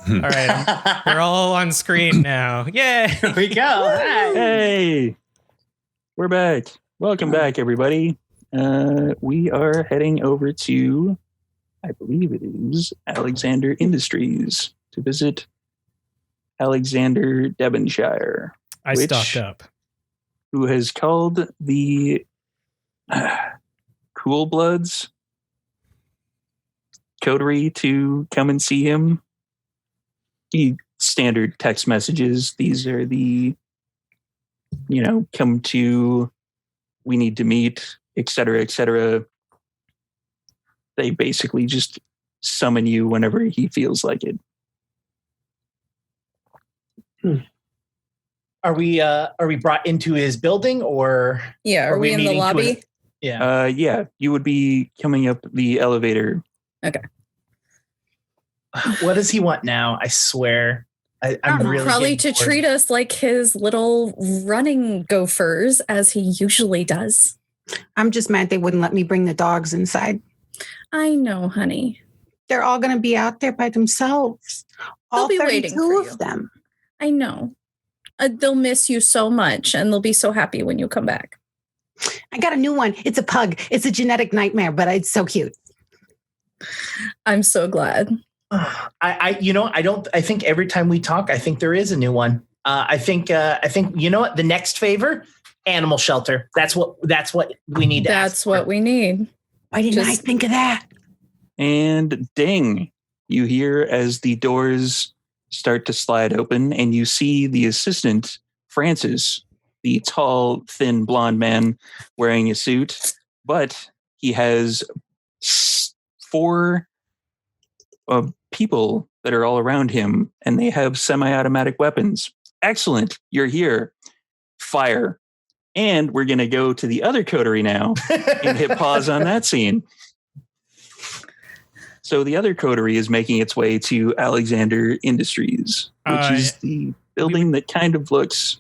All right, we're all on screen now. Yay! Here we go. Hi. Hey, we're back. Welcome back, everybody. We are heading over to, I believe it is, Alexander Industries to visit Alexander Devonshire. I stocked up. Who has called the Cool Bloods coterie to come and see him. Standard text messages. These are the, come to, we need to meet, etc., etc. They basically just summon you whenever he feels like it. Are we brought into his building, or are we in the lobby? Yeah, you would be coming up the elevator. Okay. What does he want now? I swear. I'm really probably to bored. treat us like his little running gophers, as he usually does. I'm just mad they wouldn't let me bring the dogs inside. I know, honey. They're all going to be out there by themselves. They'll All be waiting 32 for of you. them. I know. They'll miss you so much, and they'll be so happy when you come back. I got a new one. It's a pug. It's a genetic nightmare, but it's so cute. I'm so glad. I think every time we talk, I think there is a new one. I think you know what? The next favor, animal shelter. That's what we need. That's what we need. Why didn't I think of that? And ding, you hear as the doors start to slide open, and you see the assistant, Francis, the tall, thin, blonde man wearing a suit, but he has 4 people that are all around him, and they have semi-automatic weapons. Excellent, you're here. Fire. And we're going to go to the other coterie now and hit pause on that scene. So the other coterie is making its way to Alexander Industries, which is the building that kind of looks...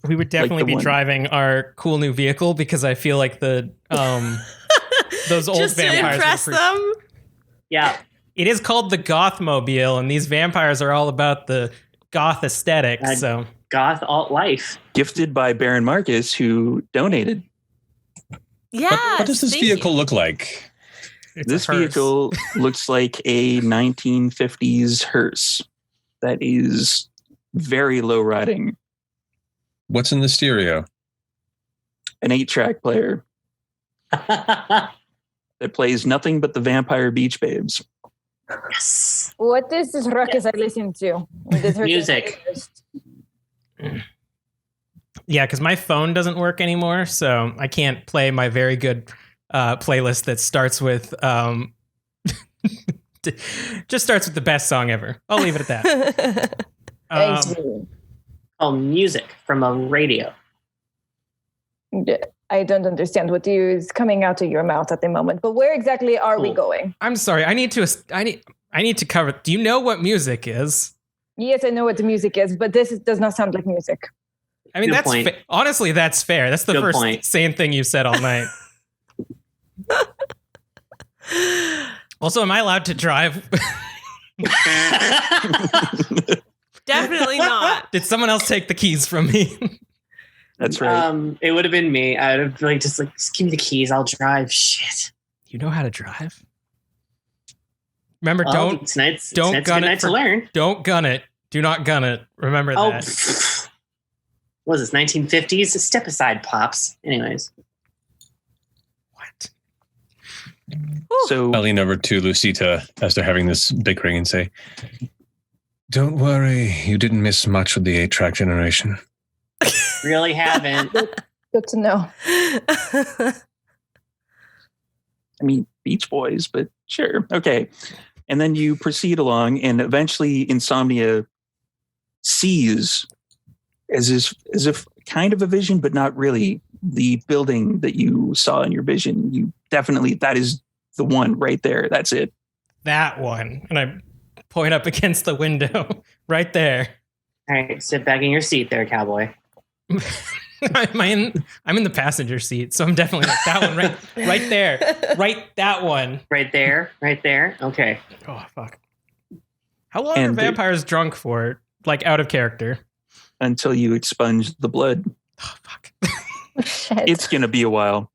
We would definitely like be driving our cool new vehicle, because I feel like the those old just vampires to impress them. Yeah. It is called the Goth Mobile, and these vampires are all about the goth aesthetic. So goth alt life, gifted by Baron Marcus, who donated. Yeah. What does this vehicle look like? This vehicle looks like a 1950s hearse that is very low riding. What's in the stereo? An 8-track player that plays nothing but the Vampire Beach Babes. Yes. What is this ruckus I listen to? Music. Yeah, because my phone doesn't work anymore, so I can't play my very good playlist that starts with just starts with the best song ever. I'll leave it at that. Music from a radio. I don't understand what is coming out of your mouth at the moment, but where exactly are we going? I'm sorry. I need to cover. Do you know what music is? Yes, I know what the music is, but this does not sound like music. I mean, that's honestly, that's fair. That's the Good first point. same thing you said all night. Also, am I allowed to drive? Definitely not. Did someone else take the keys from me? That's right. It would have been me. I would have just give me the keys. I'll drive. Shit. You know how to drive? Remember, Well, don't tonight's gun a good night to learn. Don't gun it. Do not gun it. Remember that. What was this, 1950s? Step aside, Pops. Anyways. What? So I lean over to Lucita as they're having this bickering and say, "Don't worry, you didn't miss much with the 8-track generation." Really haven't. Good to know. I mean, Beach Boys, but sure. Okay. And then you proceed along, and eventually Insomnia sees, as if kind of a vision, but not really, the building that you saw in your vision. You definitely, that is the one right there. That's it. That one. And I point up against the window right there. All right, sit back in your seat there, cowboy. I'm in the passenger seat, so I'm definitely like that one right there. Right, that one. Right there. Okay. Oh, fuck. How long And are they- vampires drunk for? Like out of character? Until you expunge the blood. Oh, fuck. Shit. It's going to be a while.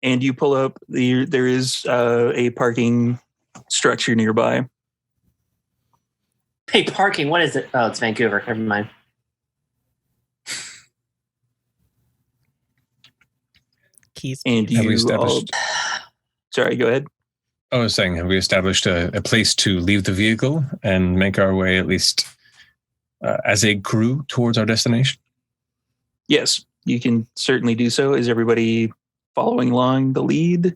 And you pull up, there is a parking structure nearby. Hey, parking. What is it? Oh, it's Vancouver. Never mind. Keys. And Have we you all... established? Sorry, go ahead. I was saying, have we established a place to leave the vehicle and make our way, at least as a crew, towards our destination? Yes, you can certainly do so. Is everybody following along the lead?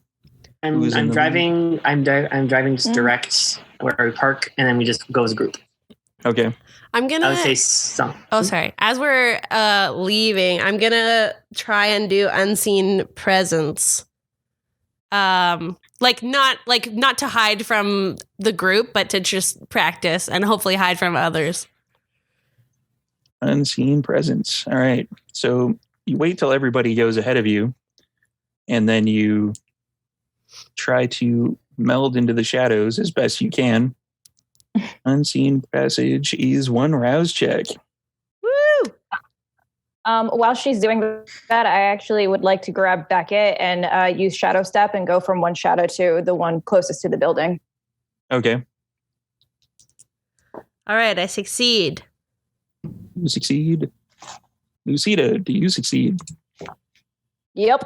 Who's in I'm the driving. I'm driving just direct where we park, and then we just go as a group. Okay. I'm I gonna. would say some. Oh, sorry. As we're leaving, I'm gonna try and do unseen presence. Not to hide from the group, but to just practice and hopefully hide from others. Unseen presence. All right. So you wait till everybody goes ahead of you, and then you try to meld into the shadows as best you can. Unseen passage is 1 rouse check. Woo! While she's doing that, I actually would like to grab Beckett and use Shadow Step and go from one shadow to the one closest to the building. Okay. All right, I succeed. You succeed. Lucida, do you succeed? Yep.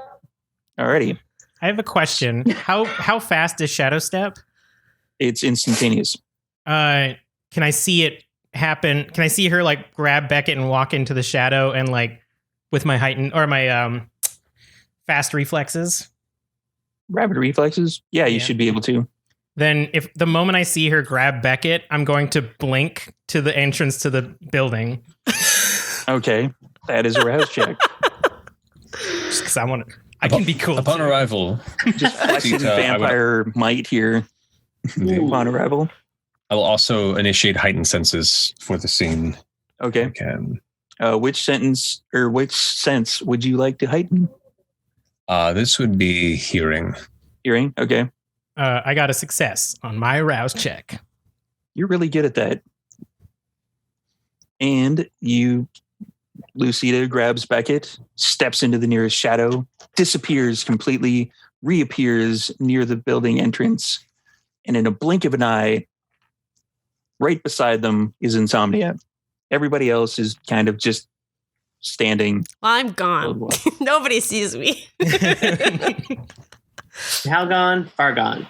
Alrighty. I have a question. How fast is Shadow Step? It's instantaneous. Can I see it happen? Can I see her like grab Beckett and walk into the shadow and like with my heightened or my fast reflexes? Rapid reflexes? Yeah, you should be able to. Then if the moment I see her grab Beckett, I'm going to blink to the entrance to the building. Okay. That is a rouse check. Just because I can be cool. Upon too. arrival, Just flexing vampire might here. Upon arrival. I will also initiate heightened senses for the scene. Okay. I can. Which sense would you like to heighten? This would be hearing. Hearing? Okay. I got a success on my rouse check. You're really good at that. And Lucida grabs Beckett, steps into the nearest shadow, disappears completely, reappears near the building entrance, and in a blink of an eye, right beside them is Insomnia. Everybody else is kind of just standing. Well, I'm gone. Nobody sees me. How gone? Far gone.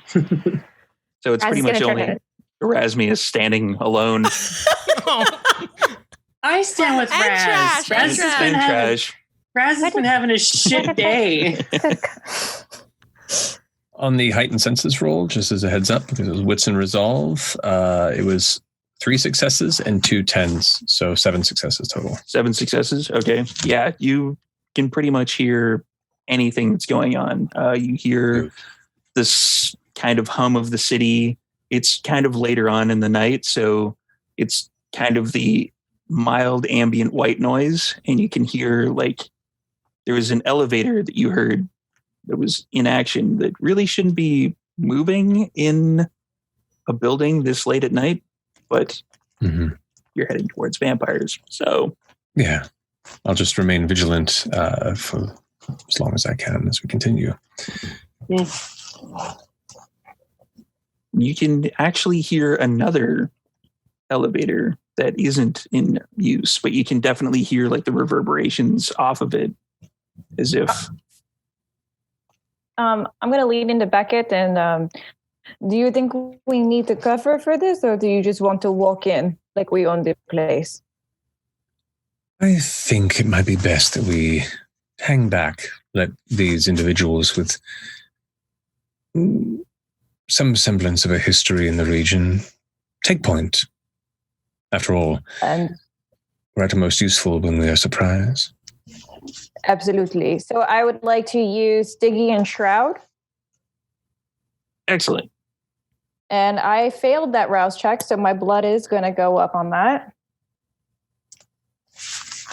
So it's pretty much only Erasmius standing alone. I stand with And Raz. trash, Raz and has been trash. Raz has been having a shit day. On the heightened senses roll, just as a heads up, because it was wits and resolve, it was 3 successes and 2 10s, so 7 successes total. 7 successes. Okay. Yeah, you can pretty much hear anything that's going on. You hear this kind of hum of the city. It's kind of later on in the night, so it's kind of the mild ambient white noise, and you can hear like there was an elevator that you heard that was in action that really shouldn't be moving in a building this late at night, but you're heading towards vampires. So yeah, I'll just remain vigilant for as long as I can as we continue. You can actually hear another elevator that isn't in use, but you can definitely hear like the reverberations off of it as if... I'm going to lean into Beckett and do you think we need to cover for this, or do you just want to walk in like we own the place? I think it might be best that we hang back, let these individuals with some semblance of a history in the region take point. After all, we're at our most useful when we are surprised. Absolutely. So I would like to use Diggy and Shroud. Excellent. And I failed that rouse check, so my blood is going to go up on that.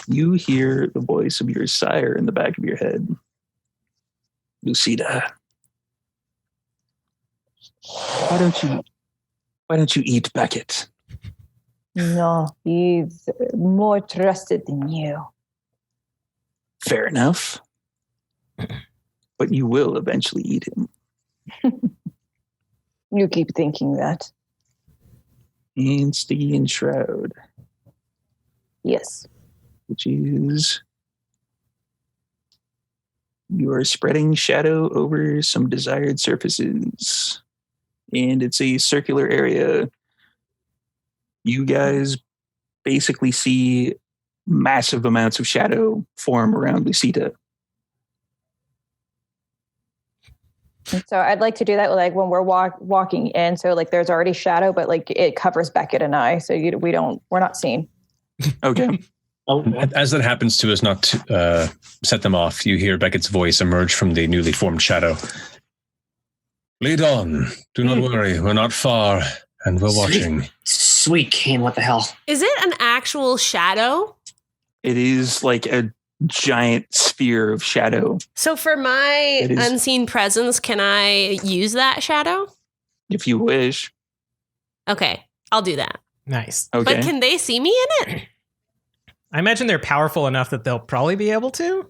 You hear the voice of your sire in the back of your head. Lucida, why don't you Why don't you eat Beckett? No, he's more trusted than you. Fair enough. But you will eventually eat him. You keep thinking that. And Stygian Shroud, Yes. which is you are spreading shadow over some desired surfaces. And it's a circular area. You guys basically see massive amounts of shadow form around Lucita. So I'd like to do that like when we're walking in. So like there's already shadow, but like it covers Beckett and I. So we're not seen. Okay. As that happens to us not to, set them off, you hear Beckett's voice emerge from the newly formed shadow. Lead on. Do not worry. We're not far, and we're watching. Sweet Kane, what the hell? Is it an actual shadow? It is like a giant sphere of shadow. So for my unseen presence, can I use that shadow? If you wish. Okay, I'll do that. Nice. Okay. But can they see me in it? I imagine they're powerful enough that they'll probably be able to.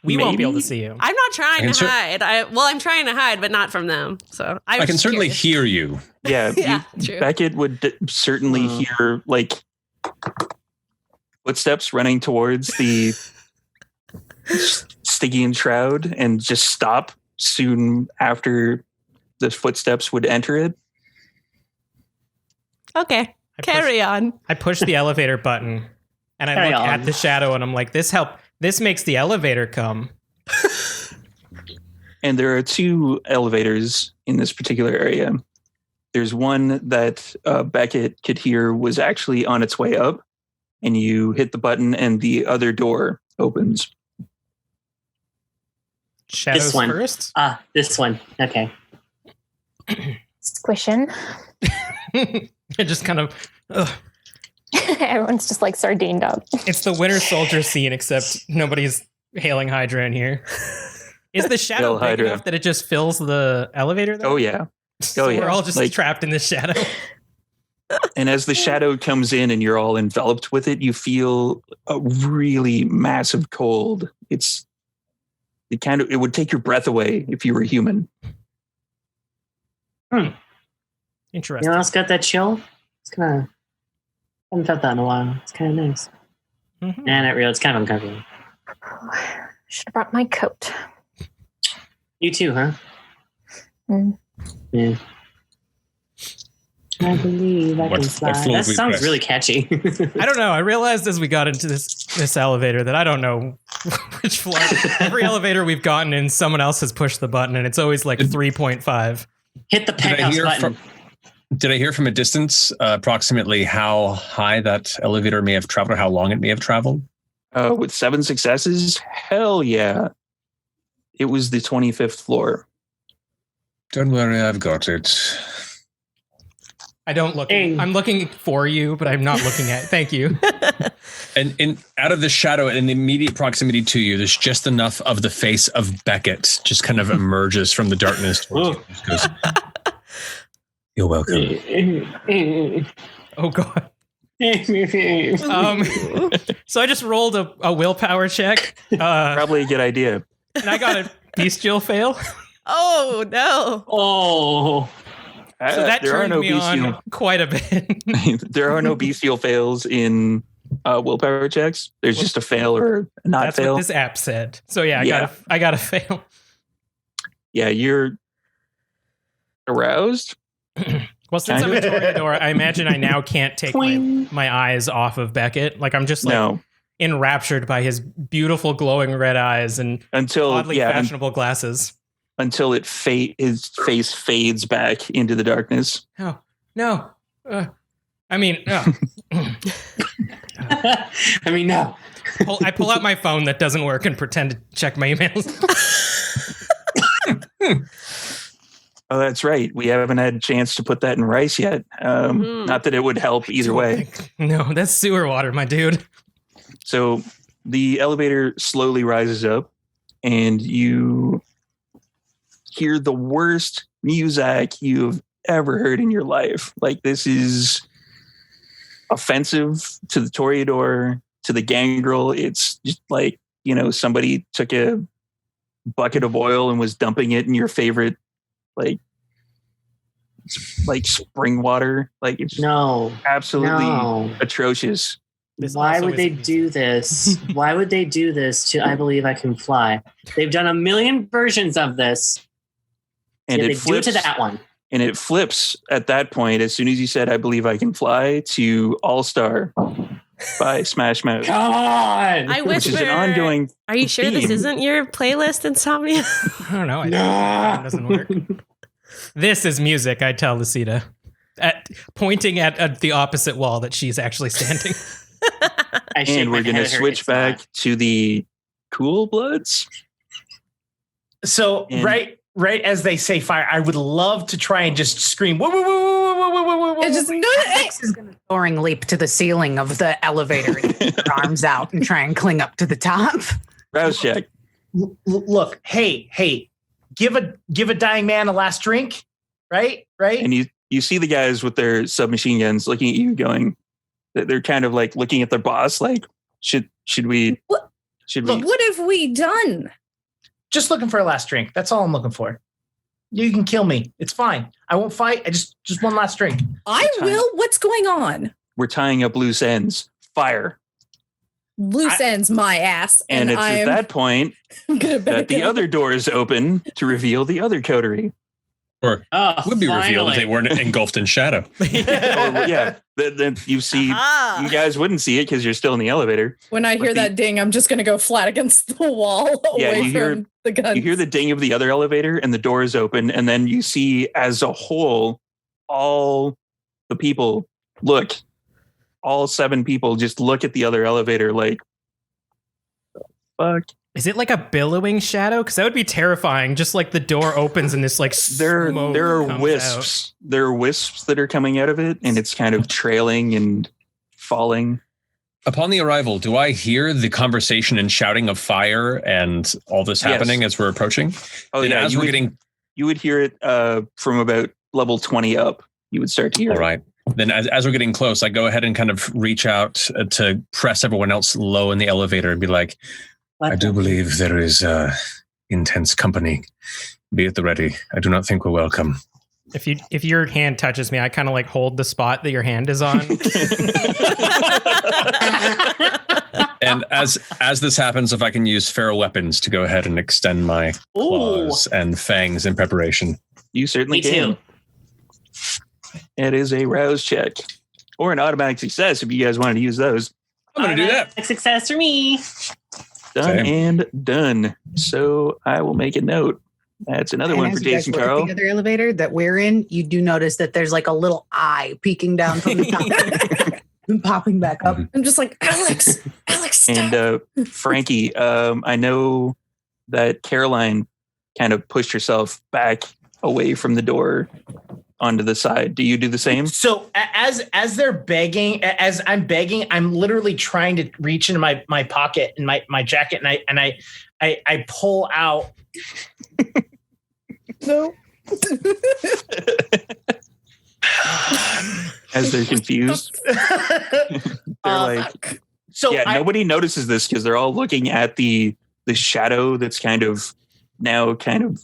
We won't be able to see you. I'm not trying to hide. I'm trying to hide, but not from them. So I can certainly hear you. Yeah, Yeah, true. Beckett would certainly hear like footsteps running towards the Stygian Shroud and just stop soon after the footsteps would enter it. Okay, carry on. I push the elevator button and I look at the shadow and I'm like, this makes the elevator come. And there are two elevators in this particular area. There's one that Beckett could hear was actually on its way up, and you hit the button and the other door opens. Shadows This one. first? This one. Okay. Squishing. It just kind of... Ugh. Everyone's just like sardined up. It's the Winter Soldier scene, except nobody's hailing Hydra in here. Is the shadow Hail big Hydra. enough that it just fills the elevator? Though? Oh, yeah. So yeah. we're all just Like- trapped in the shadow. And as the shadow comes in and you're all enveloped with it, you feel a really massive cold. It would take your breath away if you were human. Interesting. You know what else got that chill? It's kind of... I haven't felt that in a while. It's kind of nice. Mhm. Nah, not real. It's kind of uncomfortable. Should have brought my coat. You too, huh? Mm. Yeah. I believe I What- can what fly. floor That do we sounds press? really catchy. I don't know. I realized as we got into this elevator that I don't know which floor. Every elevator we've gotten in, someone else has pushed the button, and it's always like 3.5. Hit the penthouse button. Did I hear from a distance approximately how high that elevator may have traveled or how long it may have traveled? With 7 successes? Hell yeah. It was the 25th floor. Don't worry, I've got it. I don't look. Hey. I'm looking for you, but I'm not looking at. Thank you. And out of the shadow, in the immediate proximity to you, there's just enough of the face of Beckett just kind of emerges from the darkness towards you. Just goes, you're welcome. Oh God. So I just rolled a willpower check, Probably a good idea. and I got a bestial fail. Oh no! Oh. So that There are turned no me on quite a bit. There are no bestial fails in willpower checks. There's just a fail or a not That's fail. what this app said. So yeah, Yeah. I got a fail. Yeah, you're aroused. Well, since I'm a Kind Toreador, I imagine I now can't take my eyes off of Beckett. Like I'm just like No, enraptured by his beautiful glowing red eyes and until oddly yeah, fashionable glasses. until his face fades back into the darkness. Oh no! I mean, I mean, no. I pull out my phone that doesn't work and pretend to check my emails. Oh, that's right. We haven't had a chance to put that in rice yet. Not that it would help either way. No, that's sewer water, my dude. So the elevator slowly rises up, and you hear the worst music you've ever heard in your life. Like, this is offensive to the Toreador, to the gangrel. It's just like, somebody took a bucket of oil and was dumping it in your favorite, like spring water. Like, it's absolutely atrocious. Why would they do this? Why would they do this to I Believe I Can Fly? They've done a million versions of this. And they it flips, do it to that one. And it flips at that point as soon as you said I Believe I Can Fly to All Star by Smash Mouth. Come on! I whisper. Which is an ongoing Are you sure this theme. isn't your playlist, Insomnia? I don't know. I think it doesn't work. This is music, I tell Lucida, pointing at the opposite wall that she's actually standing. And we're going to switch back to the Cool Bloods. So right as they say fire, I would love to try and just scream. Whoa, whoa, whoa, whoa, whoa, whoa, whoa, whoa. Alex is going to soaring leap to the ceiling of the elevator and put her arms out and try and cling up to the top. Rouse check. Look, hey, give a dying man a last drink, right? And you see the guys with their submachine guns looking at you, going, they're kind of like looking at their boss, like, should we? What have we done? Just looking for a last drink. That's all I'm looking for. You can kill me. It's fine. I won't fight. I just one last drink. I will. What's going on? We're tying up loose ends. Fire. Loose ends, my ass. And it's at that point that the other doors open to reveal the other coterie. Or would be revealed if they weren't engulfed in shadow. Then you see, you guys wouldn't see it because you're still in the elevator. When I hear that ding, I'm just going to go flat against the wall away from the guns. You hear the ding of the other elevator and the doors open, and then you see as a whole, all the people look, all 7 people just look at the other elevator like, fuck. Is it like a billowing shadow? Because that would be terrifying. Just like the door opens and this like there are wisps. Out. There are wisps that are coming out of it, and it's kind of trailing and falling. Upon the arrival, do I hear the conversation and shouting of fire and all this happening as we're approaching? Oh, then yeah. You would hear it from about level 20 up. You would start to hear it. All right. Then as we're getting close, I go ahead and kind of reach out to press everyone else low in the elevator and be like, I do believe there is intense company. Be at the ready. I do not think we're welcome. If your hand touches me, I kind of like hold the spot that your hand is on. And as this happens, if I can use feral weapons to go ahead and extend my claws and fangs in preparation. You certainly can. It is a rouse check. Or an automatic success if you guys wanted to use those. I'm going to do that. Success for me. Done and done. So I will make a note. That's another one for Jason Carl. The other elevator that we're in, you do notice that there's like a little eye peeking down from the top and popping back up. I'm just like, Alex, stop. And Frankie, I know that Caroline kind of pushed herself back away from the door onto the side. Do you do the same? So as they're begging, as I'm begging, I'm literally trying to reach into my pocket and my jacket, and I pull out. No. As they're confused. They're like, so nobody notices this because they're all looking at the shadow that's kind of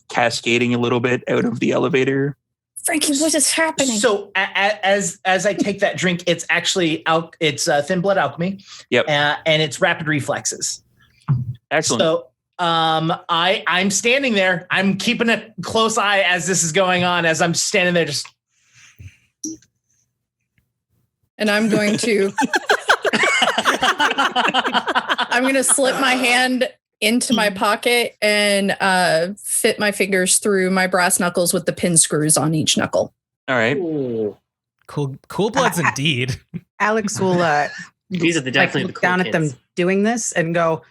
cascading a little bit out of the elevator. Frankie, what is happening? So as I take that drink, it's actually it's Thin Blood Alchemy. Yep. And it's rapid reflexes. Excellent. So I'm standing there. I'm keeping a close eye as this is going on. As I'm standing there, just. And I'm going to slip my hand into my pocket and fit my fingers through my brass knuckles with the pin screws on each knuckle. All right. Ooh. Cool bloods indeed. Alex will These are definitely look the cool down kids. at them doing this and go,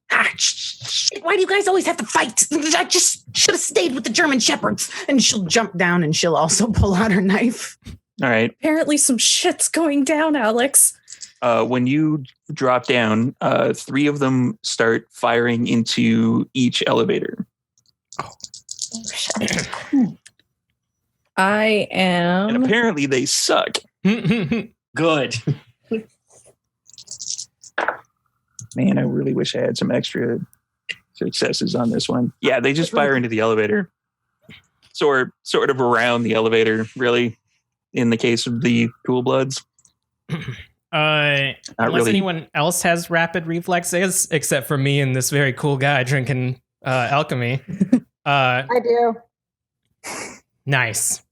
why do you guys always have to fight? I just should have stayed with the German shepherds. And she'll jump down and she'll also pull out her knife. All right. Apparently some shit's going down, Alex. When you drop down, 3 of them start firing into each elevator. I am. And apparently they suck. Good. Man, I really wish I had some extra successes on this one. Yeah, they just fire into the elevator. Sort of around the elevator, really, in the case of the Cool Bloods. Unless really. anyone else has rapid reflexes, except for me and this very cool guy drinking alchemy. I do. Nice.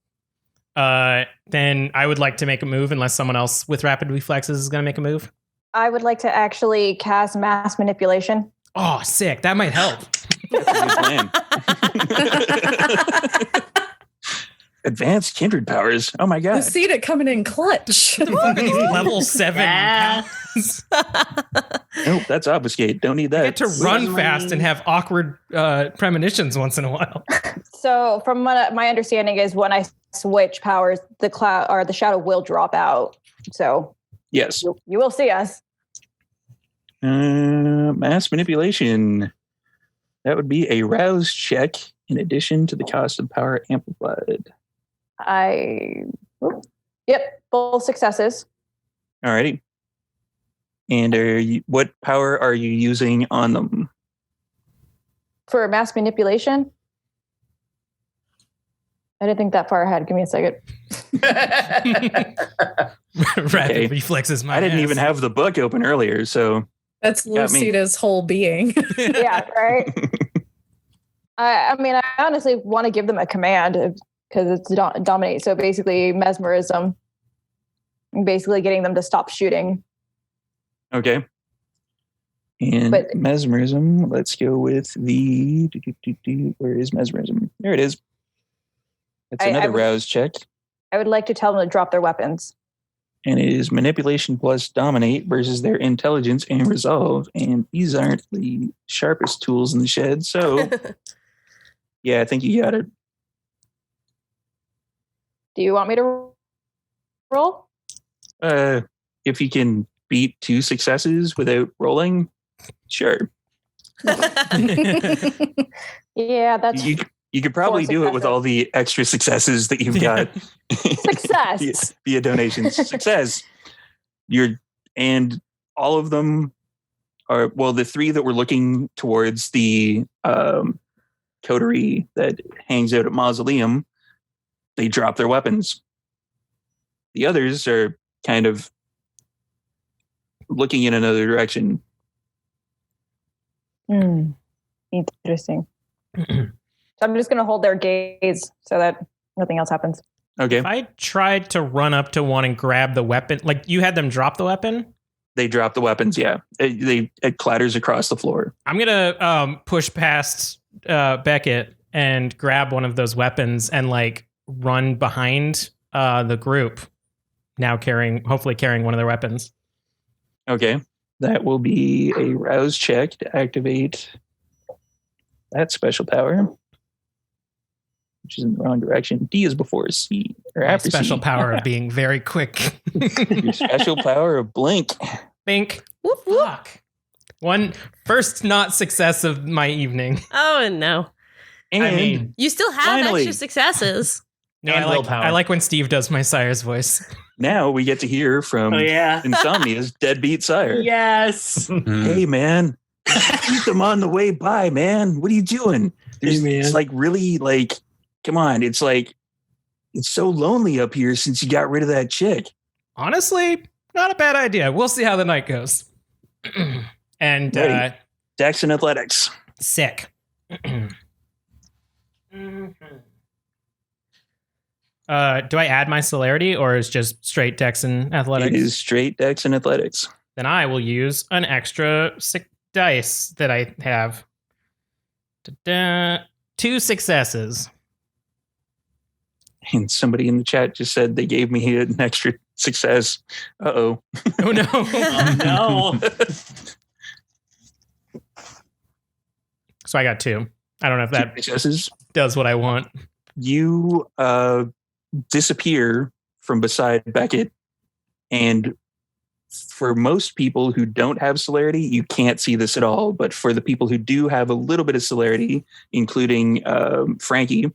Then I would like to make a move unless someone else with rapid reflexes is going to make a move. I would like to actually cast mass manipulation. Oh, sick. That might help. That's a good plan. Advanced kindred powers. Oh my You god. see it coming in clutch. Level 7 Yeah. powers. Nope, that's obfuscate. Don't need I that. get to run fast and have awkward premonitions once in a while. So, from what my understanding is, when I switch powers, the cloud or the shadow will drop out. So Yes. you will see us. Mass manipulation. That would be a rouse check in addition to the cost of power amplified. Yep, both successes. Alrighty. And what power are you using on them? For mass manipulation. I didn't think that far ahead. Give me a second. Rapid reflexes. My I didn't ass. even have the book open earlier, so That's Got me. Lucida's whole being. Yeah, right. I mean, I honestly want to give them a command because it's dominate. So basically, mesmerism. Basically, getting them to stop shooting. okay. And But- mesmerism. Let's go with the. Where is mesmerism? There it is. That's I another would- rouse check. I would like to tell them to drop their weapons. And it is manipulation plus dominate versus their intelligence and resolve. And these aren't the sharpest tools in the shed. So, yeah, I think you got it. Do you want me to roll? If you can beat 2 successes without rolling, sure. Yeah, that's You could probably do it with all the extra successes that you've got. success. via donations. Success. And all of them are, well, the 3 that were looking towards the coterie that hangs out at Mausoleum, they drop their weapons. The others are kind of looking in another direction. Interesting. So I'm just going to hold their gaze so that nothing else happens. Okay. If I tried to run up to one and grab the weapon, like you had them drop the weapon, They drop the weapons, yeah. It clatters across the floor. I'm gonna push past Beckett and grab one of those weapons and like run behind the group. Now hopefully carrying one of their weapons. Okay. That will be a rouse check to activate that special power, which is in the wrong direction. D is before C. Or My after special C. power of being very quick. Your special power of blink. Think. Fuck. One first not success of my evening. Oh no. And I mean, You still have Finally. extra successes. no, And I like willpower. I like when Steve does my sire's voice. now we get to hear from Oh yeah. Insomnia's deadbeat sire. Yes. Hey, man. Keep them on the way by, man. What are you doing? Hey, man. It's like really like, come on. It's like, it's so lonely up here since you got rid of that chick. Honestly, not a bad idea. We'll see how the night goes. And Ready. Dex and athletics. sick. Do I add my celerity or is just straight dex and athletics? It is straight Dex and athletics. Then I will use an extra 6 dice that I have. Da-da. 2 successes. And somebody in the chat just said they gave me an extra success. Uh-oh. Oh no. Oh, no. So I got 2. I don't know if that Successes. does what I want. You disappear from beside Beckett, and for most people who don't have celerity, you can't see this at all. But for the people who do have a little bit of celerity, including Frankie,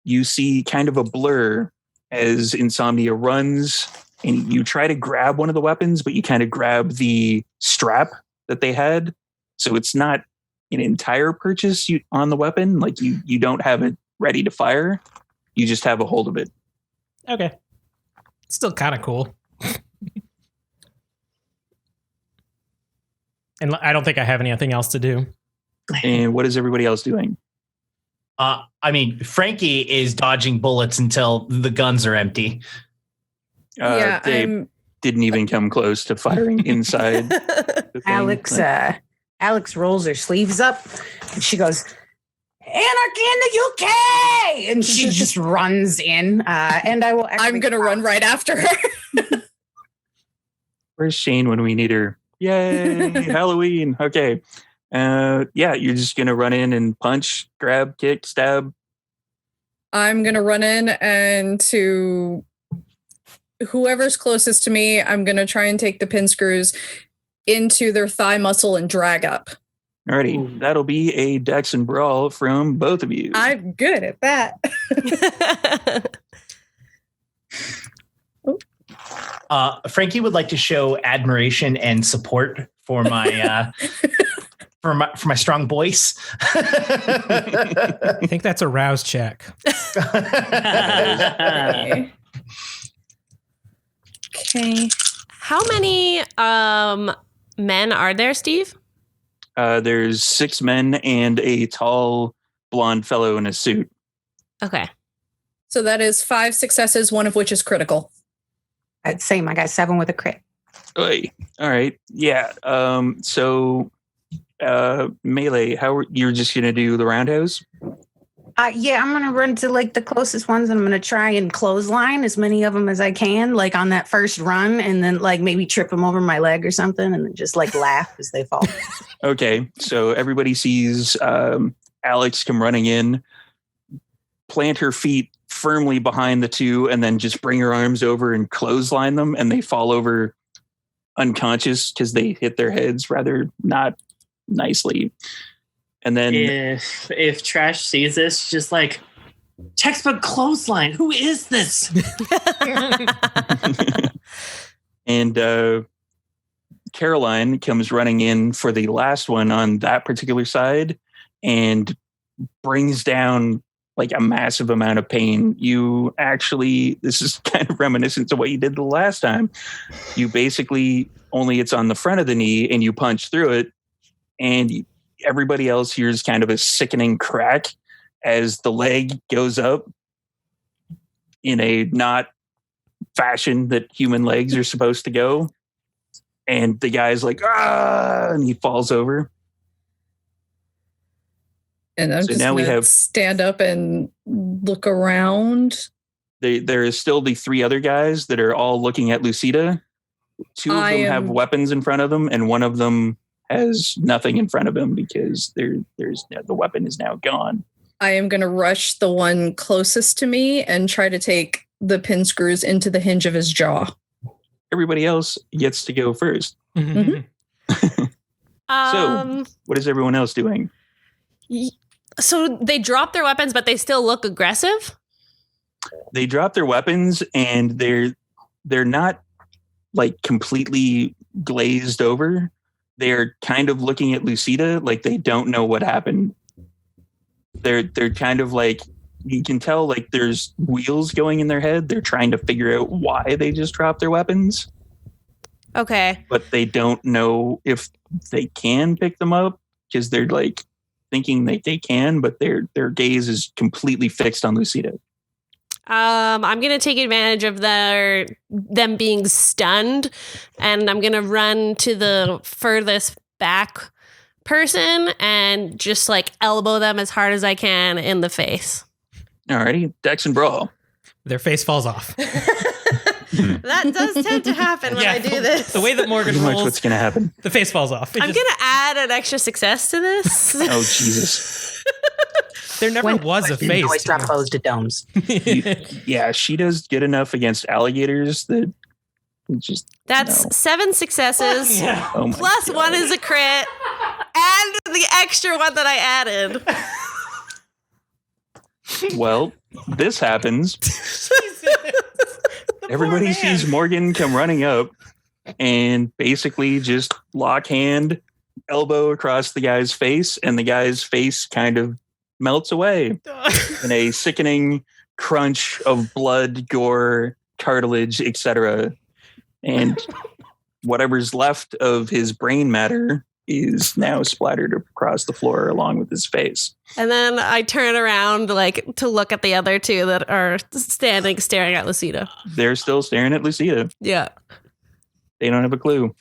you see kind of a blur as Insomnia runs, and you try to grab one of the weapons, but you kind of grab the strap that they had. So it's not an entire purchase on the weapon. Like you don't have it ready to fire. You just have a hold of it. Okay. Still kind of cool. And I don't think I have anything else to do. And what is everybody else doing? I mean, Frankie is dodging bullets until the guns are empty. They didn't even come close to firing inside. The thing. Alex rolls her sleeves up and she goes, "Anarchy in the UK!" And she just runs in. And I will. I'm going to run right after her. Where's Shane when we need her? Yay! Halloween. Okay. You're just going to run in and punch, grab, kick, stab. I'm going to run in, and to whoever's closest to me, I'm going to try and take the pin screws into their thigh muscle and drag up. Alrighty. That'll be a Dex and Brawl from both of you. I'm good at that. Frankie would like to show admiration and support for my for my strong voice. I think that's a rouse check. Okay. How many men are there, Steve? There's 6 men and a tall blonde fellow in a suit. Okay. So that is 5 successes, one of which is critical. Same. I got 7 with a crit. Oy. All right. Yeah. Melee, you're just going to do the roundhouse? I'm going to run to like the closest ones, and I'm going to try and clothesline as many of them as I can, like on that first run, and then like maybe trip them over my leg or something, and then just like laugh as they fall. Okay. So everybody sees Alex come running in, plant her feet firmly behind the 2, and then just bring her arms over and clothesline them, and they fall over unconscious because they hit their heads rather not nicely. And then if Trash sees this, just like, textbook clothesline, who is this? And Caroline comes running in for the last one on that particular side and brings down like a massive amount of pain. You actually, this is kind of reminiscent to what you did the last time. You basically, only it's on the front of the knee, and you punch through it, and everybody else hears kind of a sickening crack as the leg goes up in a not fashion that human legs are supposed to go. And the guy's like, and he falls over. And I'm So just now we gonna have- stand up and look around. There is still the 3 other guys that are all looking at Lucida. 2 of them have weapons in front of them, and one of them has nothing in front of him because there's the weapon is now gone. I am going to rush the one closest to me and try to take the pin screws into the hinge of his jaw. Everybody else gets to go first. Mhm. So, what is everyone else doing? So they drop their weapons, but they still look aggressive? They drop their weapons, and they're not like completely glazed over. They're kind of looking at Lucida like they don't know what happened. They're kind of like, you can tell like there's wheels going in their head. They're trying to figure out why they just dropped their weapons. Okay. But they don't know if they can pick them up because they're like thinking that they can, but their gaze is completely fixed on Lucida. I'm going to take advantage of them being stunned, and I'm going to run to the furthest back person and just like elbow them as hard as I can in the face. Alrighty, Dex and Brawl. Their face falls off. That does tend to happen when I do this. The way that Morgan Pretty much rolls, what's going to happen. the face falls off. I'm going to add an extra success to this. Oh, Jesus. There never was a face. Always drop foes to domes. Yeah, she does good enough against alligators that just... That's no. 7 successes. Oh my Plus God. 1 is a crit. And the extra one that I added. Well, this happens. Everybody sees Morgan come running up and basically just lock hand, elbow across the guy's face, and the guy's face kind of melts away in a sickening crunch of blood, gore, cartilage, etc. And whatever's left of his brain matter is now splattered across the floor along with his face. And then I turn around like to look at the other two that are standing staring at Lucida. They're still staring at Lucida. Yeah. They don't have a clue.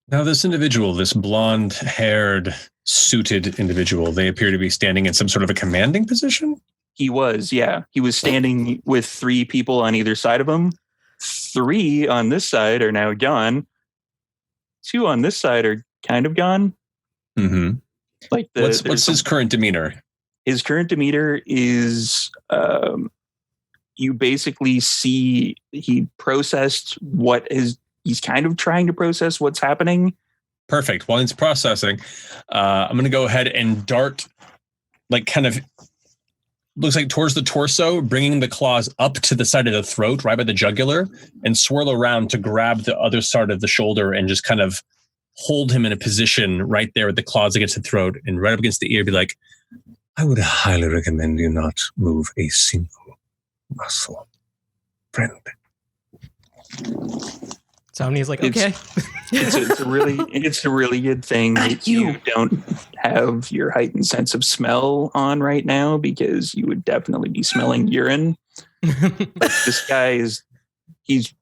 Now, this individual, this blonde-haired, suited individual, they appear to be standing in some sort of a commanding position? He was, yeah. He was standing with 3 people on either side of him. 3 on this side are now gone. 2 on this side are kind of gone. Mm-hmm. Like what's his current demeanor? His current demeanor is you basically see he processed he's kind of trying to process what's happening. Perfect. While he's processing, I'm going to go ahead and dart, like kind of looks like towards the torso, bringing the claws up to the side of the throat, right by the jugular, and swirl around to grab the other side of the shoulder and just kind of hold him in a position right there with the claws against the throat and right up against the ear, be like, I would highly recommend you not move a single muscle, friend. Somnia's like, okay. It's a really good thing that you don't have your heightened sense of smell on right now, because you would definitely be smelling urine. But this guy he's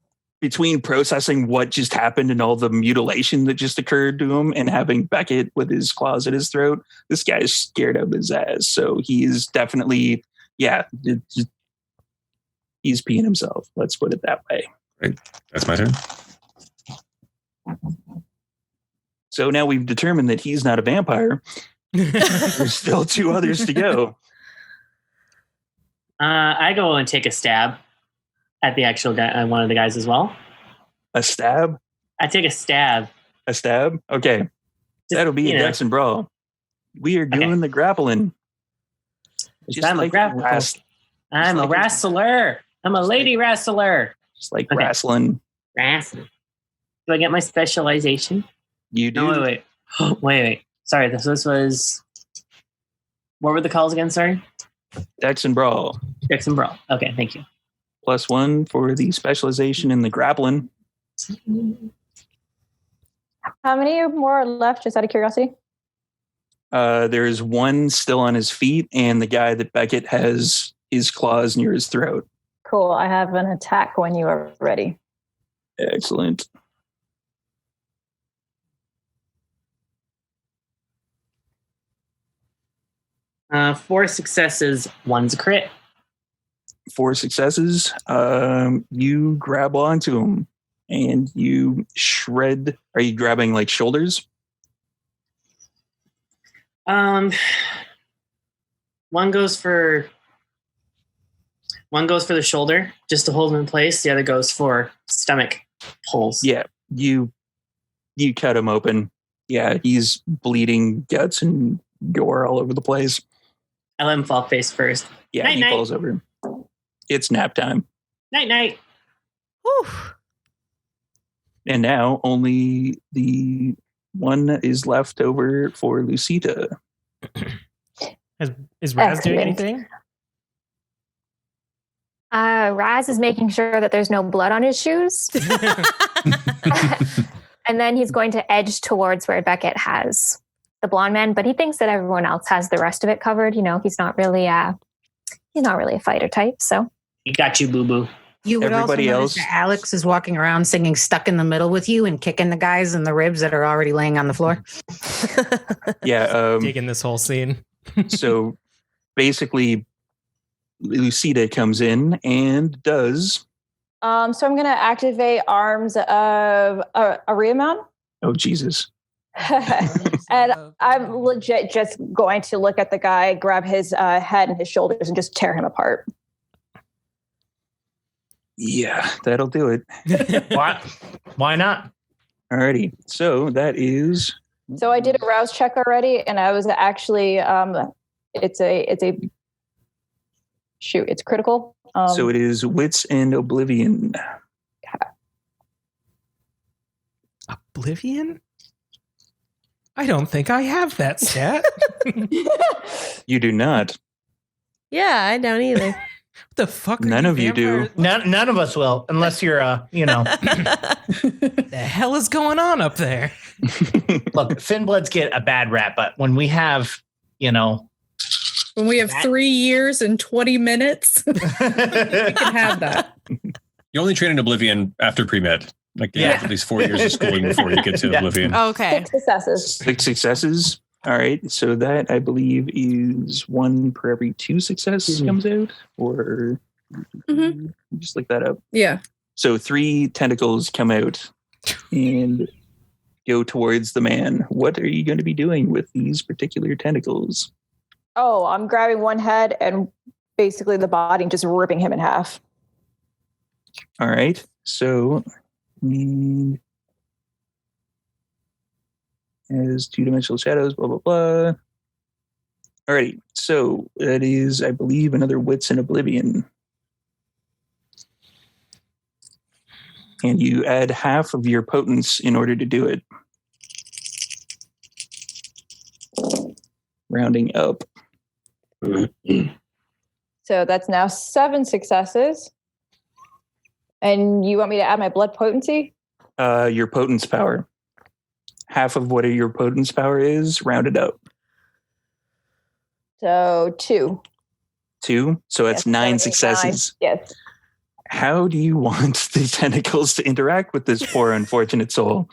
between processing what just happened and all the mutilation that just occurred to him and having Beckett with his claws at his throat. This guy is scared of his ass. So he's definitely, he's peeing himself. Let's put it that way. Right. That's my turn. So now we've determined that he's not a vampire. There's still 2 others to go. I go and take a stab at the actual guy, one of the guys as well. A stab? I take a stab. A stab? Okay. That'll be a Dex and Brawl. We are doing the grappling. I'm a grappler. I'm a wrestler. I'm a lady wrestler. Just like wrestling. Wrestling. Do I get my specialization? You do. No, wait. Sorry, this was... What were the calls again, sorry? Dex and Brawl. Dex and Brawl. Okay, thank you. +1 for the specialization in the grappling. How many more are left, just out of curiosity? There's 1 still on his feet, and the guy that Beckett has his claws near his throat. Cool. I have an attack when you are ready. Excellent. Four successes, 1's a crit. 4 successes. You grab onto him and you shred. Are you grabbing like shoulders? One goes for the shoulder just to hold him in place. The other goes for stomach pulls. Yeah, you cut him open. Yeah, he's bleeding guts and gore all over the place. I let him fall face first. Yeah, night, he falls over. It's nap time. Night. Whew. And now only the one is left over for Lucita. Is Raz doing Excellent. anything? Raz is making sure that there's no blood on his shoes. And then he's going to edge towards where Beckett has the blonde man, but he thinks that everyone else has the rest of it covered. You know, he's not really a fighter type. So He got you, boo-boo. You would Everybody also else- notice that Alex is walking around singing "Stuck in the Middle" with you and kicking the guys in the ribs that are already laying on the floor. Yeah. Digging this whole scene. So basically, Lucita comes in and does. So I'm going to activate Arms of Ariaman. Oh, Jesus. And I'm legit just going to look at the guy, grab his head and his shoulders, and just tear him apart. Yeah, that'll do it. Why not? Alrighty. So that is. So I did a rouse check already, and I was actually it's a Shoot, it's critical. So it is Wits and Oblivion. Oblivion? I don't think I have that stat. You do not. Yeah, I don't either. What the fuck? None of you do. None of us will, unless you're, you know. The hell is going on up there? Look, Thinbloods get a bad rap, but when we have, you know, When we have 3 years and 20 minutes, we can have that. You only train in Oblivion after pre-med. Like you have at least 4 years of schooling before you get to Oblivion. Okay. 6 successes. 6 successes. All right. So that I believe is 1 per every 2 successes comes out, or just look that up. Yeah. So 3 tentacles come out and go towards the man. What are you going to be doing with these particular tentacles? Oh, I'm grabbing one head and basically the body and just ripping him in half. All right. So as 2-dimensional shadows, blah, blah, blah. All right. So that is, I believe, another Wits and Oblivion. And you add half of your potence in order to do it. Rounding up. So that's now 7 successes. And you want me to add my blood potency? Your potence power. Half of what your potence power is, rounded up. So 2. 2? So that's 9 successes. 9. Yes. How do you want the tentacles to interact with this poor unfortunate soul?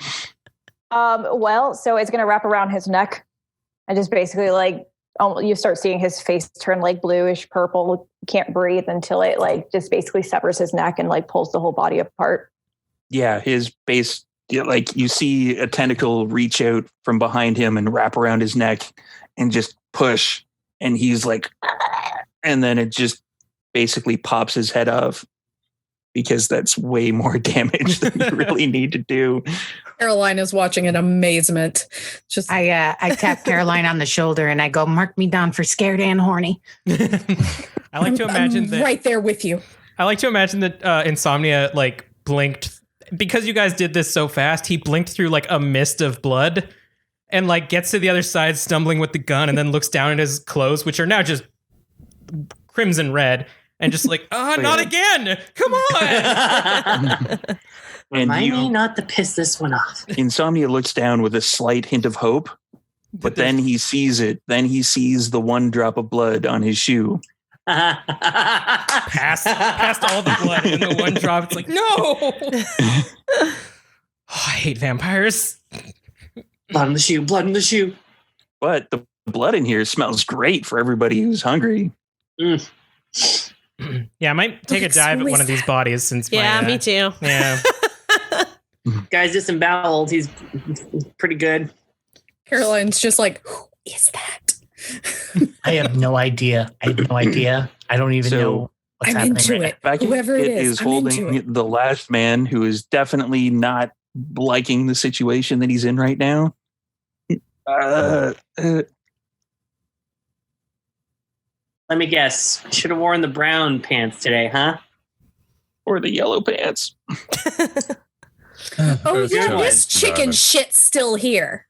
Well, so it's going to wrap around his neck and just basically like, you start seeing his face turn like bluish purple. Can't breathe until it like just basically severs his neck and like pulls the whole body apart. Yeah, his base, like you see a tentacle reach out from behind him and wrap around his neck and just push. And he's like, and then it just basically pops his head off, because that's way more damage than you really need to do. Caroline is watching in amazement. Just I tap Caroline on the shoulder and I go, mark me down for scared and horny. I like to imagine I'm that. right there with you. I like to imagine that Insomnia like blinked, because you guys did this so fast. He blinked through like a mist of blood and like gets to the other side, stumbling with the gun, and then looks down at his clothes, which are now just crimson red, and just like, not again! Come on! And Remind me not to piss this one off. Insomnia looks down with a slight hint of hope, but then he sees it. Then he sees the 1 drop of blood on his shoe. past all the blood, and the 1 drop. It's like, no! Oh, I hate vampires. Blood in the shoe, blood in the shoe. But the blood in here smells great for everybody who's hungry. Yeah, I might take a dive at one of these bodies since me too. Yeah. Guy's disemboweled. He's pretty good. Caroline's just like, who is that? I have no idea. I don't even know what's I'm happening into right it. Beckett Whoever it is, I'm into holding it. the last man who is definitely not liking the situation that he's in right now. Let me guess. Should have worn the brown pants today, huh? Or the yellow pants. Oh yeah, Good this chicken shit's still here.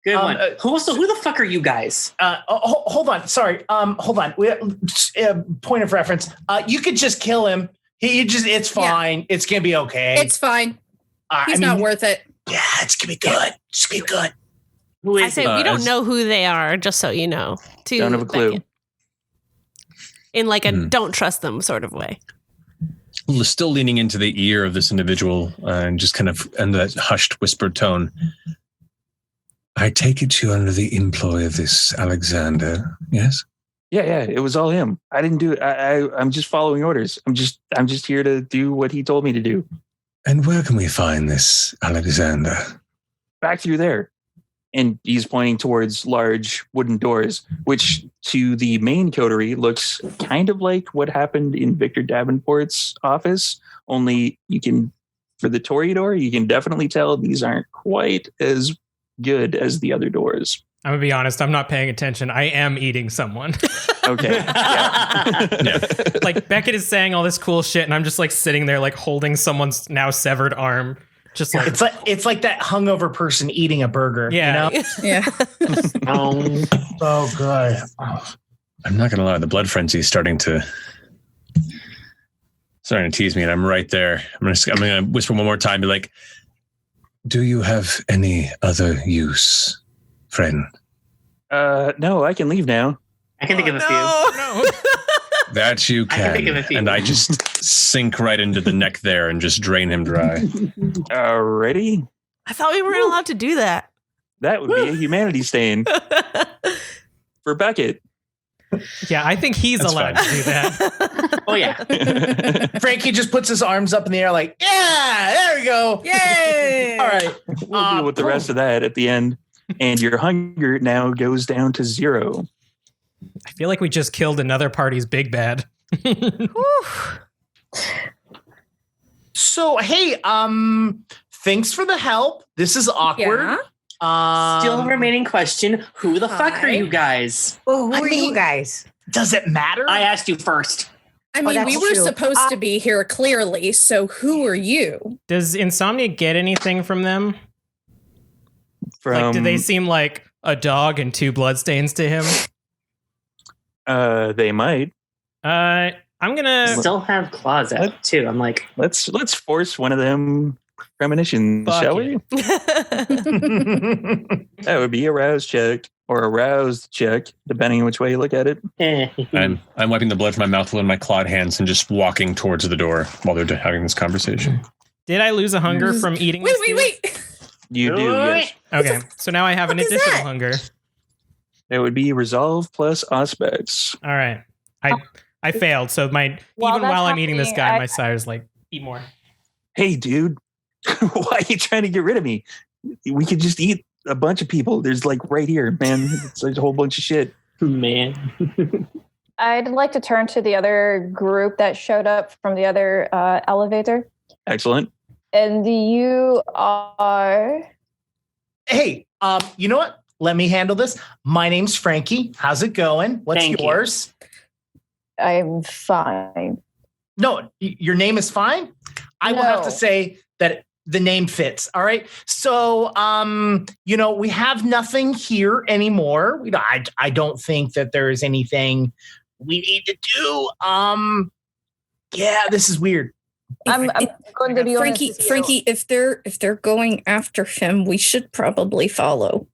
Good one. Who the fuck are you guys? Hold on. Sorry. Hold on. Point of reference. You could just kill him. It's fine. Yeah. It's gonna be okay. It's fine. He's not worth it. Yeah, it's gonna be good. It's gonna be good. Who is I say we don't know who they are, just so you know. Don't have a clue. Beckett. In like a don't trust them sort of way. Still leaning into the ear of this individual and just kind of in that hushed, whispered tone. I take it you're under the employ of this Alexander, yes? Yeah, it was all him. I didn't do it. I'm just following orders. I'm just here to do what he told me to do. And where can we find this Alexander? Back through there. And he's pointing towards large wooden doors, which to the main coterie looks kind of like what happened in Victor Davenport's office. Only for the Toreador, you can definitely tell these aren't quite as good as the other doors. I'm gonna be honest, I'm not paying attention. I am eating someone. Okay. Yeah. Like Beckett is saying all this cool shit, and I'm just like sitting there, like holding someone's now severed arm, just like it's like that hungover person eating a burger. Yeah. You know? Yeah. So good. Oh. I'm not gonna lie, the blood frenzy is starting to tease me, and I'm right there. I'm gonna whisper one more time, be like, "Do you have any other use, friend?" No, I can leave now. I can think of a few. no. That you I can think of a can. few. And I just sink right into the neck there and just drain him dry. Alrighty. I thought we weren't allowed to do that. That would be a humanity stain for Beckett. Yeah, I think he's That's allowed fine. to do that. Oh yeah. Frankie just puts his arms up in the air like, yeah, there we go. Yay! All right. We'll deal with the rest of that at the end. And your hunger now goes down to 0. I feel like we just killed another party's big bad. So, hey, thanks for the help. This is awkward. Yeah. Still remaining question: who the fuck are Hi. you guys? Oh, who I are mean- you guys? Does it matter? I asked you first. I mean, that's we were true. supposed to be here clearly, so who are you? Does Insomnia get anything from them? Like, do they seem like a dog and 2 bloodstains to him? They might. I'm gonna. Still have claws out too. I'm like, Let's force one of them premonitions, Fuck shall it. we? That would be a rouse check or a roused check, depending on which way you look at it. I'm wiping the blood from my mouth with my clawed hands and just walking towards the door while they're having this conversation. Did I lose a hunger from eating? Wait, this wait, dude? wait. You do, yes. Okay, so now I have an fuck is additional that? hunger. It would be resolve plus aspects. All right, I failed. So even While that's while I'm eating this happening, guy, I- my sire's like, eat more. Hey, dude, why are you trying to get rid of me? We could just eat a bunch of people. There's like right here, man. It's like a whole bunch of shit. man. I'd like to turn to the other group that showed up from the other elevator. Excellent. And you are. Hey, you know what? Let me handle this. My name's Frankie. How's it going? What's Thank you. yours? I'm fine. No, your name is fine. I will have to No. say that the name fits. All right. So, we have nothing here anymore. I don't think that there is anything we need to do. Yeah, this is weird. I'm going to be honest with you. Frankie, if they're going after him, we should probably follow.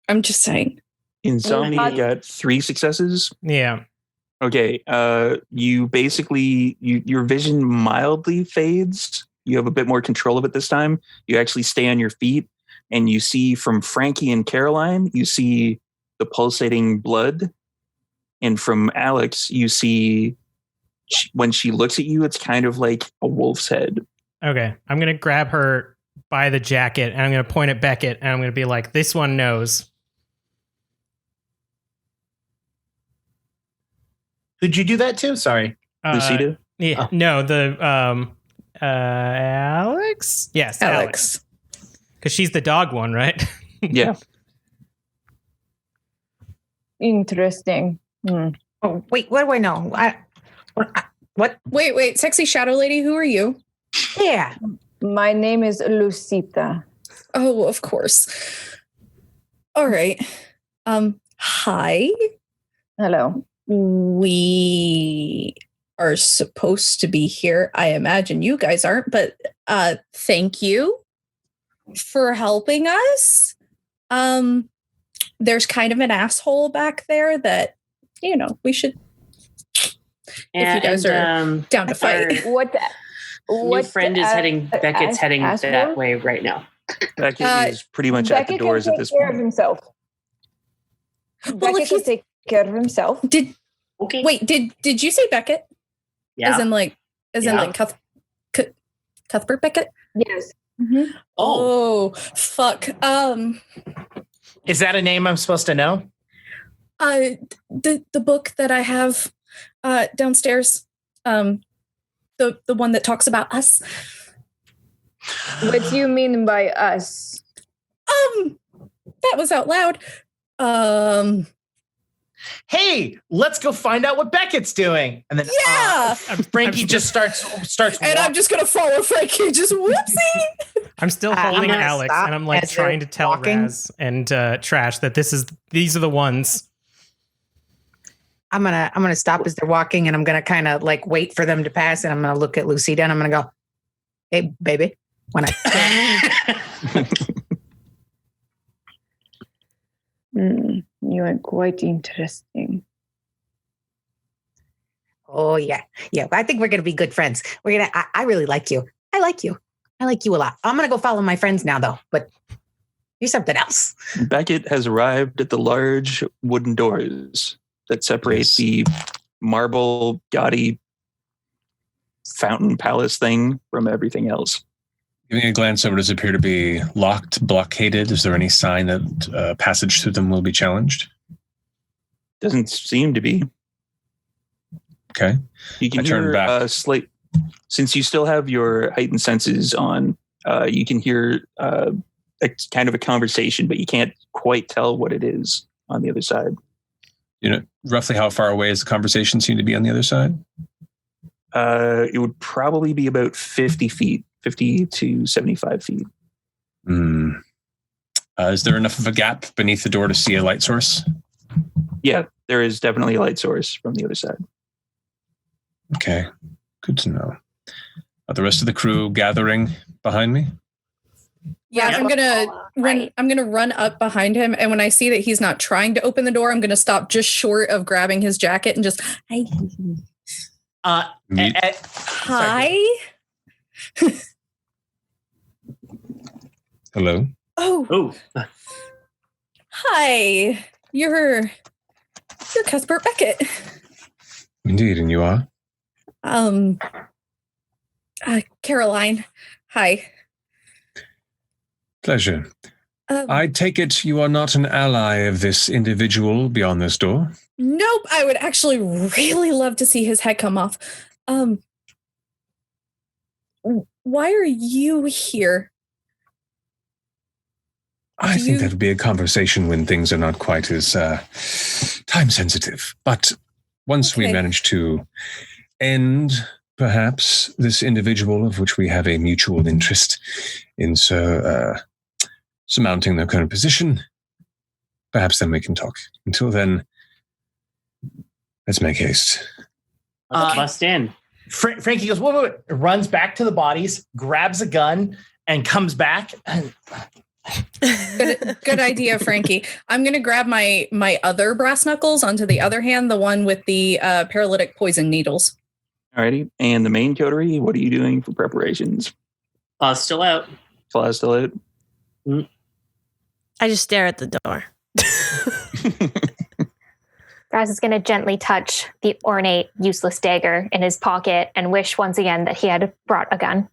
I'm just saying. Insomnia Mhm. got 3 successes. Yeah. Okay. You basically your vision mildly fades. You have a bit more control of it this time. You actually stay on your feet, and you see from Frankie and Caroline, you see the pulsating blood, and from Alex, you see when she looks at you, it's kind of like a wolf's head. Okay, I'm gonna grab her by the jacket and I'm gonna point at Beckett and I'm gonna be like, "This one knows." Who'd you do that to? Sorry. Lucida? Yeah. Oh. No, the Alex. Yes, Alex. Because she's the dog one, right? Yeah. Interesting. Oh, wait, what do I know? What? Wait, sexy shadow lady, who are you? Yeah. My name is Lucita. Oh, of course. All right. Hi. Hello. We are supposed to be here. I imagine you guys aren't, but thank you for helping us. There's kind of an asshole back there that, we should, if you guys are down to fight. What? New friend is heading. Beckett's heading asshole? that way right now. Beckett is pretty much at the Beckett doors can at take this care of point. himself. Well, Beckett if can he's, take care of himself. Okay. wait, did you say Beckett? Yeah. As in like Yeah. Cuthbert Beckett? Yes. Oh. Oh, fuck. Is that a name I'm supposed to know? The book that I have downstairs, the one that talks about us. What do you mean by us? That was out loud. hey, let's go find out what Beckett's doing. And then Frankie just starts. And I'm just gonna follow Frankie. Just whoopsie. I'm still holding gonna Alex, stop and I'm like as trying to they're tell walking. Raz and Trash that these are the ones. I'm gonna stop as they're walking, and I'm gonna kind of like wait for them to pass, and I'm gonna look at Lucida, and I'm gonna go, "Hey, baby," when I. You are quite interesting. Oh yeah. I think we're gonna be good friends. I really like you. I like you a lot. I'm gonna go follow my friends now, though. But do something else. Beckett has arrived at the large wooden doors that separate the marble, gaudy fountain palace thing from everything else. Giving a glance over, does it appear to be locked, blockaded? Is there any sign that passage through them will be challenged? Doesn't seem to be. Okay. You can I turn hear back. Since you still have your heightened senses on, you can hear a kind of a conversation, but you can't quite tell what it is on the other side. You know, roughly how far away does the conversation seem to be on the other side? It would probably be about 50 feet. 50 to 75 feet. Is there enough of a gap beneath the door to see a light source? Yeah, there is definitely a light source from the other side. Okay, good to know. Are the rest of the crew gathering behind me? Yeah, Yeah. I'm gonna run up behind him, and when I see that he's not trying to open the door, I'm gonna stop just short of grabbing his jacket and just Meet- hi. Hello? Oh, hi. You're Cuthbert Beckett. Indeed, and you are? Caroline. Hi. Pleasure. I take it you are not an ally of this individual beyond this door? Nope. I would actually really love to see his head come off. Why are you here? I think that would be a conversation when things are not quite as time sensitive. But once we manage to end, perhaps, this individual of which we have a mutual interest in surmounting their current position, perhaps then we can talk. Until then, let's make haste. Let's bust in. Frankie goes, wait, runs back to the bodies, grabs a gun, and comes back. Good idea, Frankie. I'm going to grab my other brass knuckles onto the other hand, the one with the paralytic poison needles. Alrighty. And the main coterie, what are you doing for preparations? Claw's still out. Claw's still out? I just stare at the door. Raz is going to gently touch the ornate, useless dagger in his pocket and wish once again that he had brought a gun.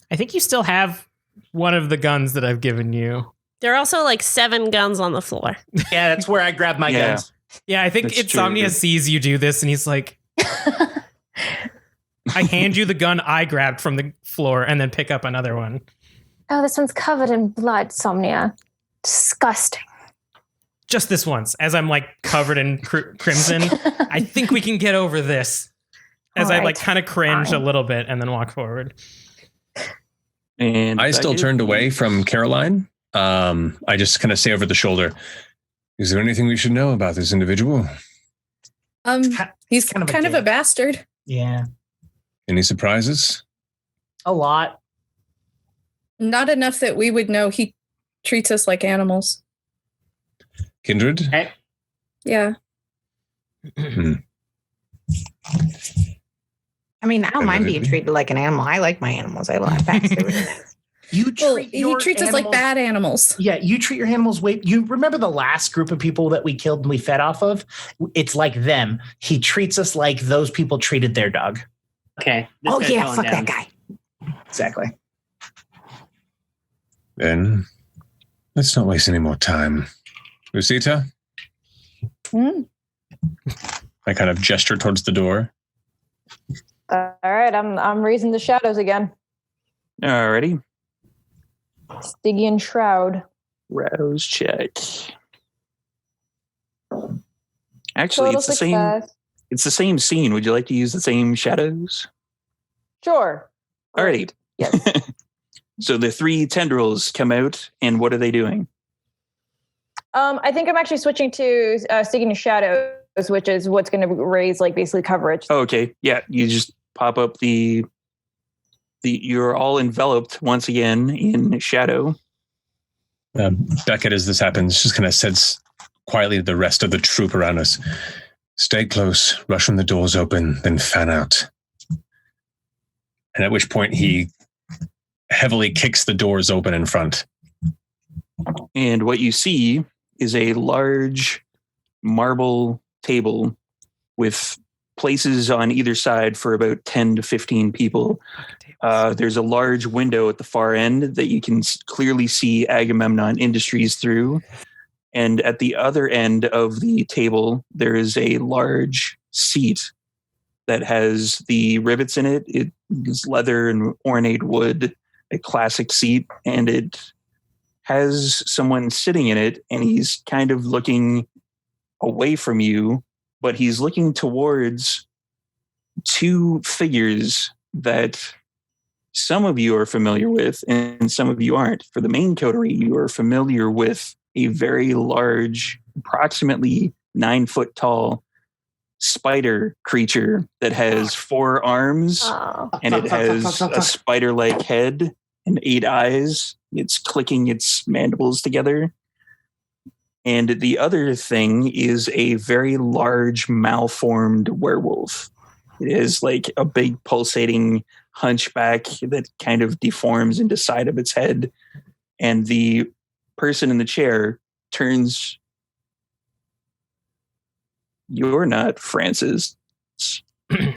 I think you still have one of the guns that I've given you. There are also like 7 guns on the floor. Yeah, that's where I grab my guns. Yeah, I think That's Insomnia true. sees you do this and he's like, I hand you the gun I grabbed from the floor and then pick up another one. Oh, this one's covered in blood, Somnia. Disgusting. Just this once, as I'm like covered in crimson. I think we can get over this. As I like kind of cringe a little bit and then walk forward. And I still turned away from Caroline. I just kind of say over the shoulder, is there anything we should know about this individual? He's kind of a bastard. Yeah. Any surprises? A lot. Not enough that we would know he treats us like animals. Kindred? Hey. Yeah. I mean, I don't mind being treated like an animal. I like my animals. I love pets. They're really nice. You treat he treats us like bad animals. Yeah, you treat your animals you remember the last group of people that we killed and we fed off of? It's like them. He treats us like those people treated their dog. Okay. Oh yeah, fuck that guy. Exactly. Then let's not waste any more time. Lucita? I kind of gesture towards the door. All right, I'm raising the shadows again. Alrighty. Stygian Shroud. Rouse check. Actually, Total it's the same. success. It's the same scene. Would you like to use the same shadows? Sure. Alrighty. Yes. So the 3 tendrils come out, and what are they doing? I think I'm actually switching to Sticking to Shadows, which is what's going to raise like basically coverage. Oh, okay. Yeah, you just pop up the you're all enveloped once again in shadow. Beckett, as this happens, just kind of says quietly to the rest of the troop around us, "Stay close, rush when the doors open, then fan out." And at which point he heavily kicks the doors open in front. And what you see is a large marble table with places on either side for about 10 to 15 people. There's a large window at the far end that you can clearly see Agamemnon Industries through. And at the other end of the table, there is a large seat that has the rivets in it. It is leather and ornate wood, a classic seat, and it has someone sitting in it, and he's kind of looking away from you, but he's looking towards 2 figures that some of you are familiar with and some of you aren't. For the main coterie, you are familiar with a very large, approximately 9 foot tall spider creature that has 4 arms and it has a spider-like head and 8 eyes. It's clicking its mandibles together. And the other thing is a very large malformed werewolf. It is like a big pulsating hunchback that kind of deforms into side of its head. And the person in the chair turns. "You're not Francis."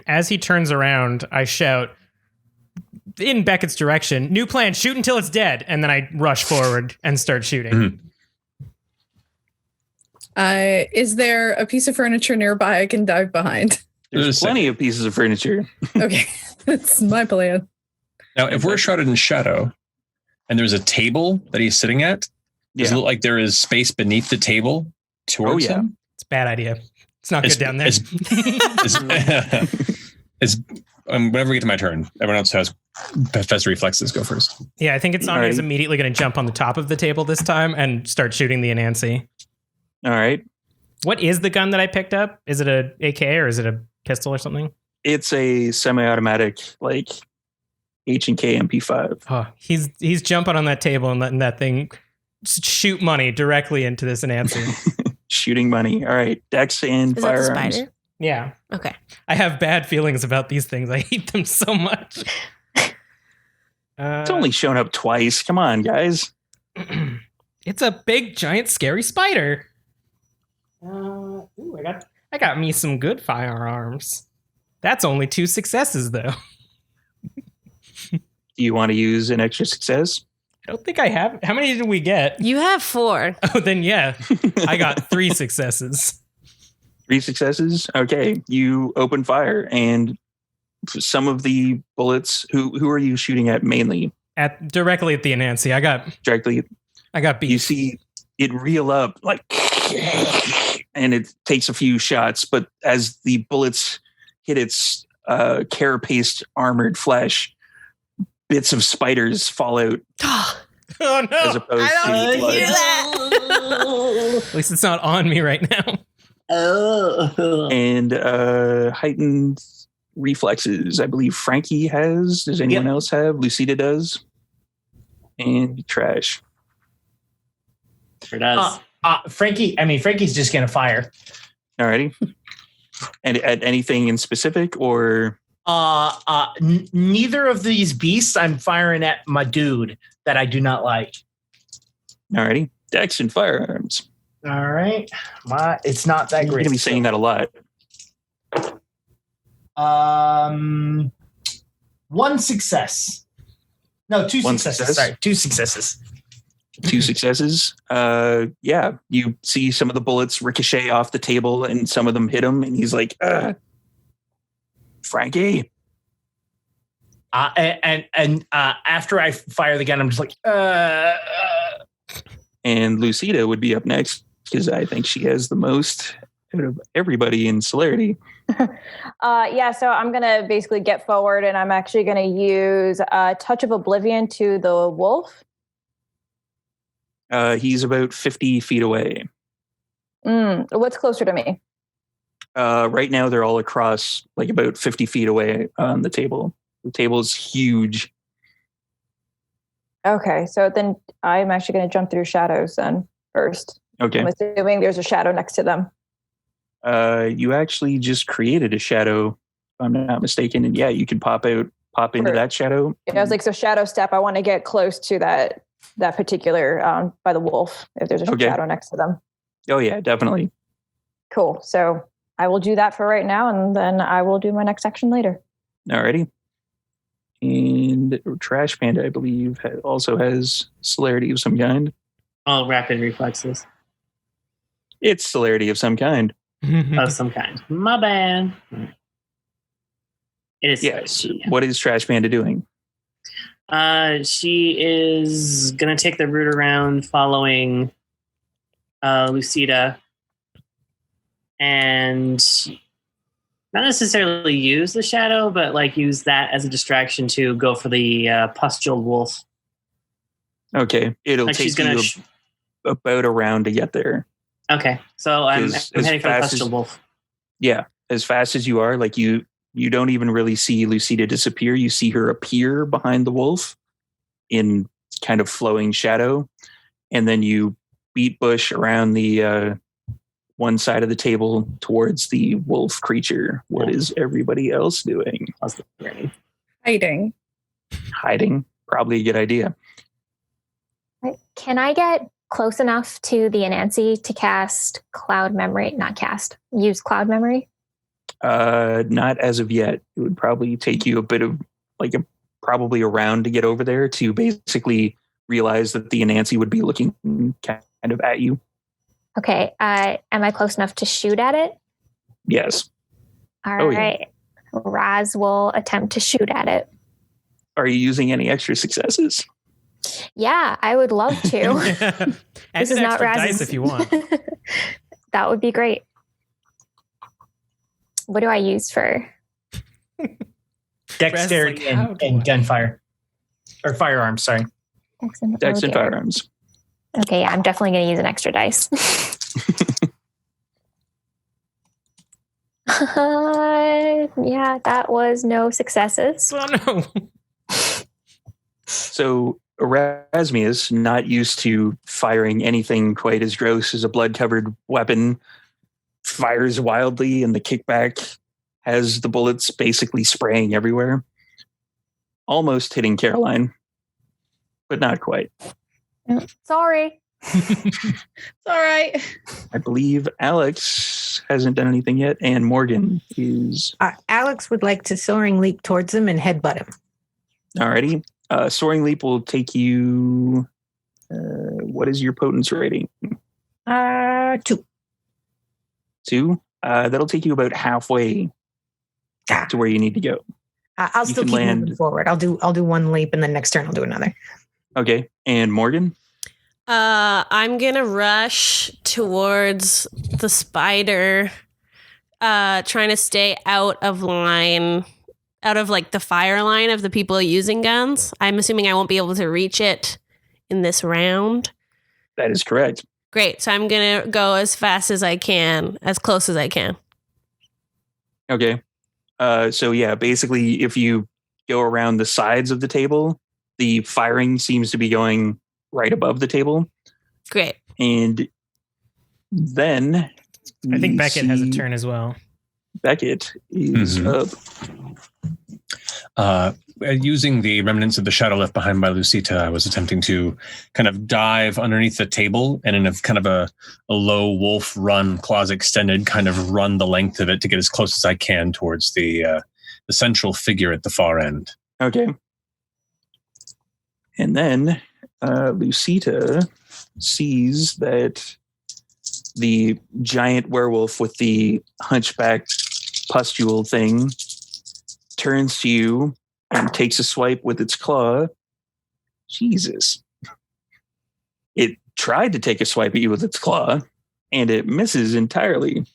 As he turns around, I shout in Beckett's direction, "New plan, shoot until it's dead." And then I rush forward and start shooting. Mm-hmm. Is there a piece of furniture nearby I can dive behind? There's plenty of pieces of furniture. Okay, that's my plan. Now, if we're shrouded in shadow and there's a table that he's sitting at, does it look like there is space beneath the table towards him? It's a bad idea. It's not good down there. Whenever we get to my turn, everyone else has best reflexes. Go first. Yeah, I think it's on. He's immediately going to jump on the top of the table this time and start shooting the Anansi. All right. What is the gun that I picked up? Is it a AK or is it a pistol or something? It's a semi-automatic, like H&K MP5. Oh, he's jumping on that table and letting that thing shoot money directly into this Anansi. Shooting money. All right. Dex and Is that the firearms. spider? Yeah. Okay. I have bad feelings about these things. I hate them so much. It's only shown up twice. Come on, guys. It's a big, giant, scary spider. I got me some good firearms. That's only 2 successes, though. Do you want to use an extra success? I don't think I have. How many did we get? You have 4. Oh, then yeah. I got 3 successes. 3 successes? Okay. You open fire, and some of the bullets, who are you shooting at mainly? Directly at the Anansi. I got beat. You see it reel up like, and it takes a few shots, but as the bullets hit its carapaced armored flesh, bits of spiders fall out. Oh no! As opposed I don't to blood. hear that. At least it's not on me right now. And heightened reflexes. I believe Frankie has. Does anyone else have? Lucida does. And trash. Sure does. Frankie's just gonna fire. Alrighty. And at anything in specific, or neither of these beasts. I'm firing at my dude that I do not like. alrighty. Dex and firearms. All right, it's not that You're great. gonna be saying that a lot. 1 success. No, 2 One successes. success? Sorry, 2 successes. 2 successes. Yeah, you see some of the bullets ricochet off the table, and some of them hit him, and he's like, Frankie. And after I fire the gun, I'm just like, And Lucida would be up next because I think she has the most everybody in celerity. Yeah, so I'm going to basically get forward and I'm actually going to use Touch of Oblivion to the wolf. He's about 50 feet away. What's closer to me? Right now, they're all across, like about 50 feet away on the table. The table is huge. Okay, so then I'm actually going to jump through shadows then first. Okay. I'm assuming there's a shadow next to them. You actually just created a shadow, if I'm not mistaken. And yeah, you can pop into that shadow. Yeah, I was like, so shadow step, I want to get close to that particular, by the wolf, if there's a shadow next to them. Oh yeah, definitely. Cool. So I will do that for right now, and then I will do my next action later. Alrighty. And Trash Panda, I believe, also has celerity of some kind. Oh, rapid reflexes. It's celerity of some kind. Of some kind. My bad. It is. Yes. What is Trash Panda doing? She is going to take the route around following Lucida and not necessarily use the shadow, but like use that as a distraction to go for the pustule wolf. Okay. It'll like take you about a round to get there. Okay. So I'm heading for the pustule wolf. Yeah. As fast as you are, like you don't even really see Lucida disappear. You see her appear behind the wolf in kind of flowing shadow. And then you beat bush around the one side of the table towards the wolf creature. What is everybody else doing? Hiding. Hiding. Probably a good idea. Can I get close enough to the Anansi to cast Cloud Memory? Use Cloud Memory? Not as of yet. It would probably take you a bit of probably a round to get over there to basically realize that the Anansi would be looking kind of at you. Okay. Am I close enough to shoot at it? Yes. All right. Yeah. Raz will attempt to shoot at it. Are you using any extra successes? Yeah, I would love to. This is not Raz's dice if you want. That would be great. What do I use for? Dexterity and gunfire. Or firearms, sorry. Dex and firearms. Okay, yeah, I'm definitely going to use an extra dice. Yeah, that was no successes. Oh, no. So Erasmus, not used to firing anything quite as gross as a blood-covered weapon, fires wildly, and the kickback has the bullets basically spraying everywhere. Almost hitting Caroline, but not quite. Sorry. It's all right. I believe Alex hasn't done anything yet, and Morgan is... Alex would like to soaring leap towards him and headbutt him. Alrighty. Soaring leap will take you... what is your potence rating? 2. 2? That'll take you about halfway to where you need to go. I'll still keep moving forward. I'll do one leap, and then next turn I'll do another. Okay. And Morgan? I'm gonna rush towards the spider, trying to stay out of line, out of like the fire line of the people using guns. I'm assuming I won't be able to reach it in this round. That is correct. Great. So I'm gonna go as fast as I can, as close as I can. Okay. So yeah, basically, if you go around the sides of the table, the firing seems to be going right above the table. Great. And then I think Beckett has a turn as well. Beckett is up. Using the remnants of the shadow left behind by Lucita, I was attempting to kind of dive underneath the table and in a kind of a low wolf run, claws extended, kind of run the length of it to get as close as I can towards the central figure at the far end. Okay. And then Lucita sees that the giant werewolf with the hunchback pustule thing turns to you and takes a swipe with its claw. Jesus. It tried to take a swipe at you with its claw, and it misses entirely.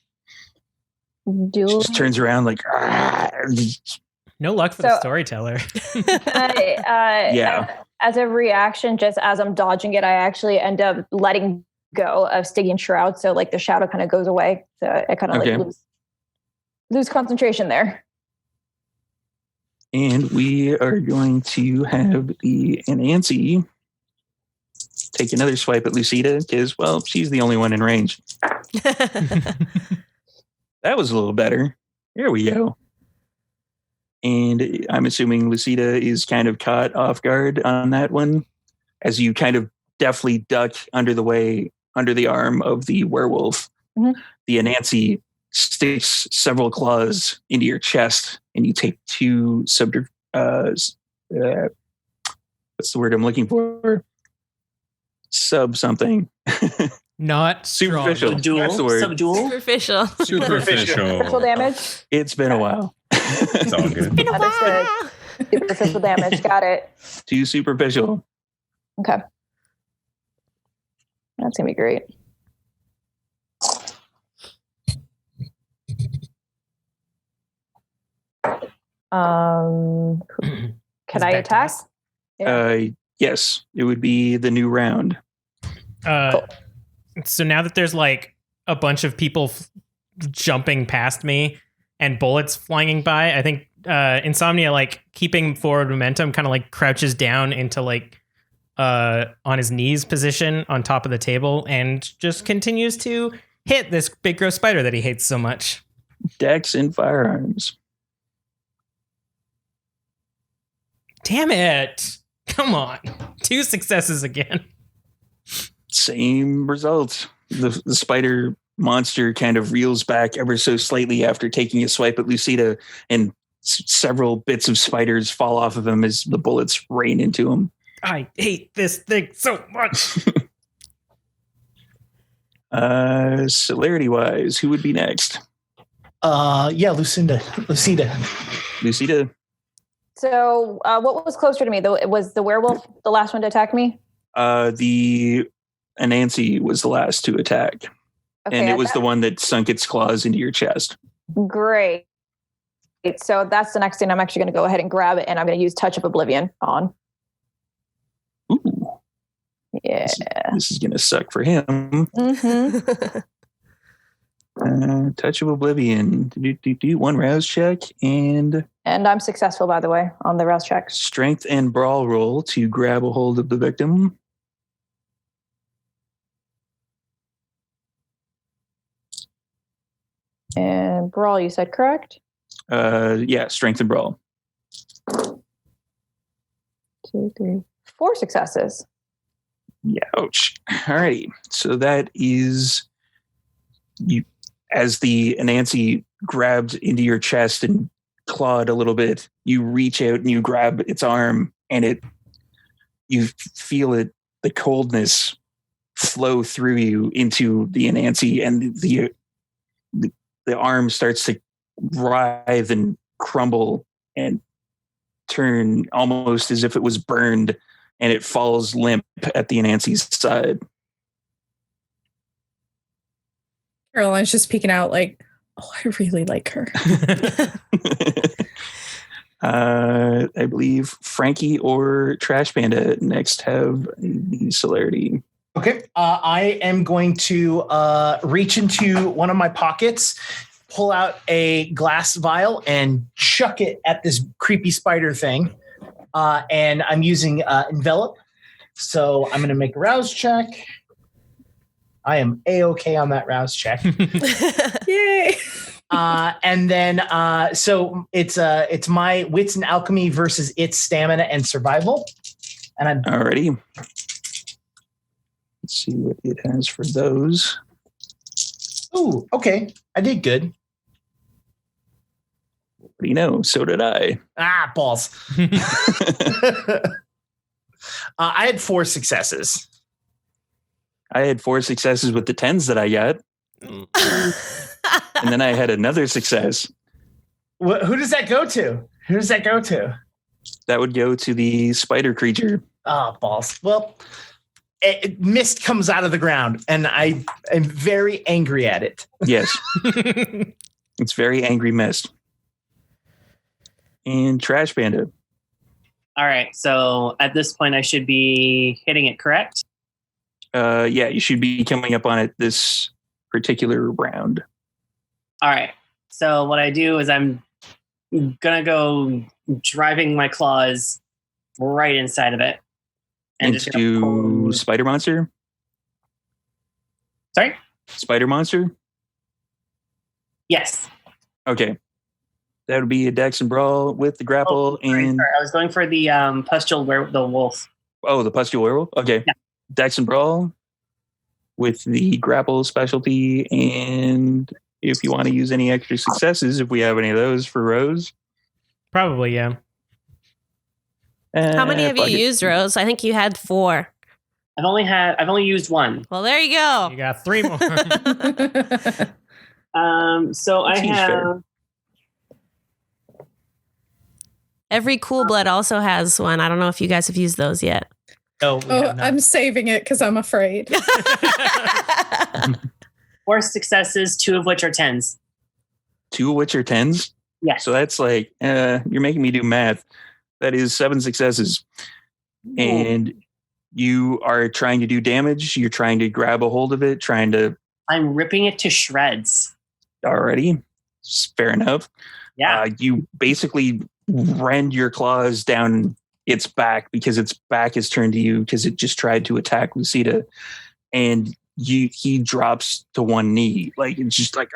Duel. Just turns around like, No luck for the storyteller. yeah. As a reaction, just as I'm dodging it, I actually end up letting go of Stygian Shroud. So like the shadow kind of goes away. So I kind of like lose concentration there. And we are going to have the Anansi take another swipe at Lucida because, well, she's the only one in range. That was a little better. Here we go. And I'm assuming Lucida is kind of caught off guard on that one as you kind of deftly duck under the arm of the werewolf. Mm-hmm. The Anansi sticks several claws into your chest and you take two what's the word I'm looking for? Sub something. Not superficial. Subdual. That's the word. Subdual. Superficial. Superficial damage. It's been a while. It's all good. Been a while. Superficial damage. Got it. Too superficial. Okay. That's gonna be great. Can I attack? Yeah. Yes, it would be the new round. Cool. So now that there's like a bunch of people jumping past me and bullets flying by, I think Insomnia, like keeping forward momentum, kind of like crouches down into like on his knees position on top of the table and just continues to hit this big gross spider that he hates so much. Dex and firearms. Damn it. Come on. 2 successes again. Same result. The spider monster kind of reels back ever so slightly after taking a swipe at Lucida, and several bits of spiders fall off of him as the bullets rain into him. I hate this thing so much. Celerity-wise, who would be next? Lucida. Lucida. So what was closer to me? Was the werewolf the last one to attack me? The Anansi was the last to attack. Okay, and it was the one that sunk its claws into your chest. Great. So that's the next thing I'm actually going to go ahead and grab it, and I'm going to use Touch of Oblivion on. Ooh. Yeah. This is going to suck for him. Mm-hmm. Touch of Oblivion. Do 1 rouse check and I'm successful, by the way, on the rouse check. Strength and brawl roll to grab a hold of the victim. And brawl, you said, correct? Yeah, strength and brawl. 2, 3, 4 successes. Yeah, ouch. Alrighty. So that is you as the Anansi grabbed into your chest and clawed a little bit, you reach out and you grab its arm, and you feel the coldness flow through you into the Anansi, and the arm starts to writhe and crumble and turn almost as if it was burned, and it falls limp at the Anansi's side. Caroline's just peeking out like, oh, I really like her. I believe Frankie or Trash Panda next have the celerity. Okay. I am going to reach into one of my pockets, pull out a glass vial, and chuck it at this creepy spider thing. And I'm using Envelop. So I'm going to make a rouse check. I am A-okay on that rouse check. Yay. And then, so it's my wits and alchemy versus its stamina and survival. And I'm already. Let's see what it has for those. Ooh, okay. I did good. What do you know? So did I. Balls. I had 4 successes. I had 4 successes with the 10s that I got. And then I had another success. Who does that go to? Who does that go to? That would go to the spider creature. Balls. Well, mist comes out of the ground, and I am very angry at it. Yes. It's very angry mist. And Trash Panda. All right. So at this point, I should be hitting it, correct? Yeah, you should be coming up on it this particular round. All right. So what I do is I'm gonna go driving my claws right inside of it. And just gonna Into pull- Spider Monster? Sorry? Spider Monster? Yes. Okay. That would be a Dex and Brawl with the grapple Sorry, and... sorry. I was going for the pustule the wolf. Oh, the Pustule Werewolf? Okay. Yeah. Dex and Brawl with the grapple specialty, and if you want to use any extra successes, if we have any of those for Rose. Probably, yeah. How many have you fuck it. used, Rose? I think you had 4. I've only used one. Well, there you go. You got 3 more. So I Seems have fair. Every Cool Blood also has one. I don't know if you guys have used those yet. No, we have not. I'm saving it because I'm afraid. 4 successes, 2 of which are 10s. 2 of which are 10s? Yes. So that's like, you're making me do math. That is 7 successes. And you are trying to do damage. You're trying to grab a hold of it, trying to... I'm ripping it to shreds. Already. Fair enough. Yeah. You basically rend your claws down its back because its back is turned to you because it just tried to attack Lucida. And he drops to one knee. Like, it's just like,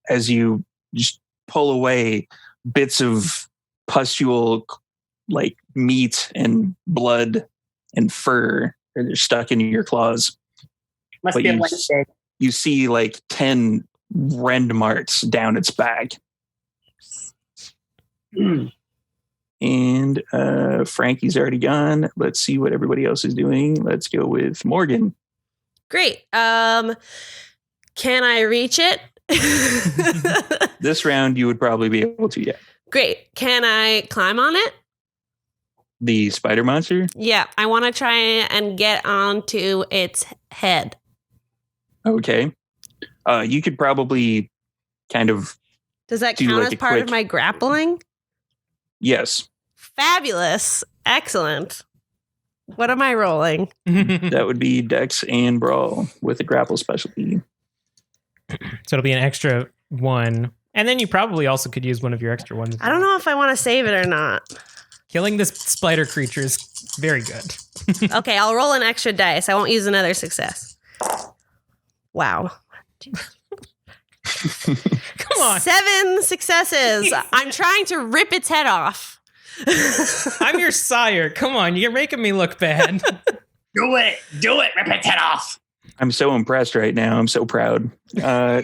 as you just pull away bits of pustule, like meat and blood and fur that are stuck in your claws. Must But be a Wednesday. you see like 10 rend marks down its back. And Frankie's already gone. Let's see what everybody else is doing. Let's go with Morgan. Great. Can I reach it? This round you would probably be able to, yeah. Great. Can I climb on it? The spider monster? Yeah, I want to try and get onto its head. Okay. You could probably kind of... Does that Do count like as a part of quick- my grappling? Yes. Fabulous. Excellent. What am I rolling? That would be Dex and Brawl with a grapple specialty. So it'll be an extra 1. And then you probably also could use one of your extra ones. I don't know if I want to save it or not. Killing this spider creature is very good. Okay, I'll roll an extra dice. I won't use another success. Wow. Come on. 7 successes. I'm trying to rip its head off. I'm your sire. Come on. You're making me look bad. Do it. Rip its head off. I'm so impressed right now. I'm so proud.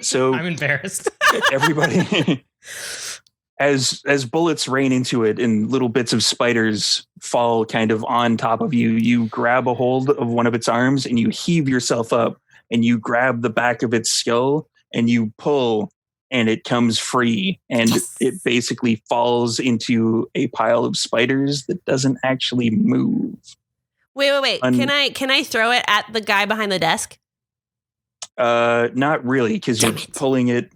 So I'm embarrassed. everybody... As bullets rain into it and little bits of spiders fall kind of on top of you, you grab a hold of one of its arms and you heave yourself up and you grab the back of its skull and you pull and it comes free and it basically falls into a pile of spiders that doesn't actually move. Wait. Can I throw it at the guy behind the desk? Not really, because you're pulling it.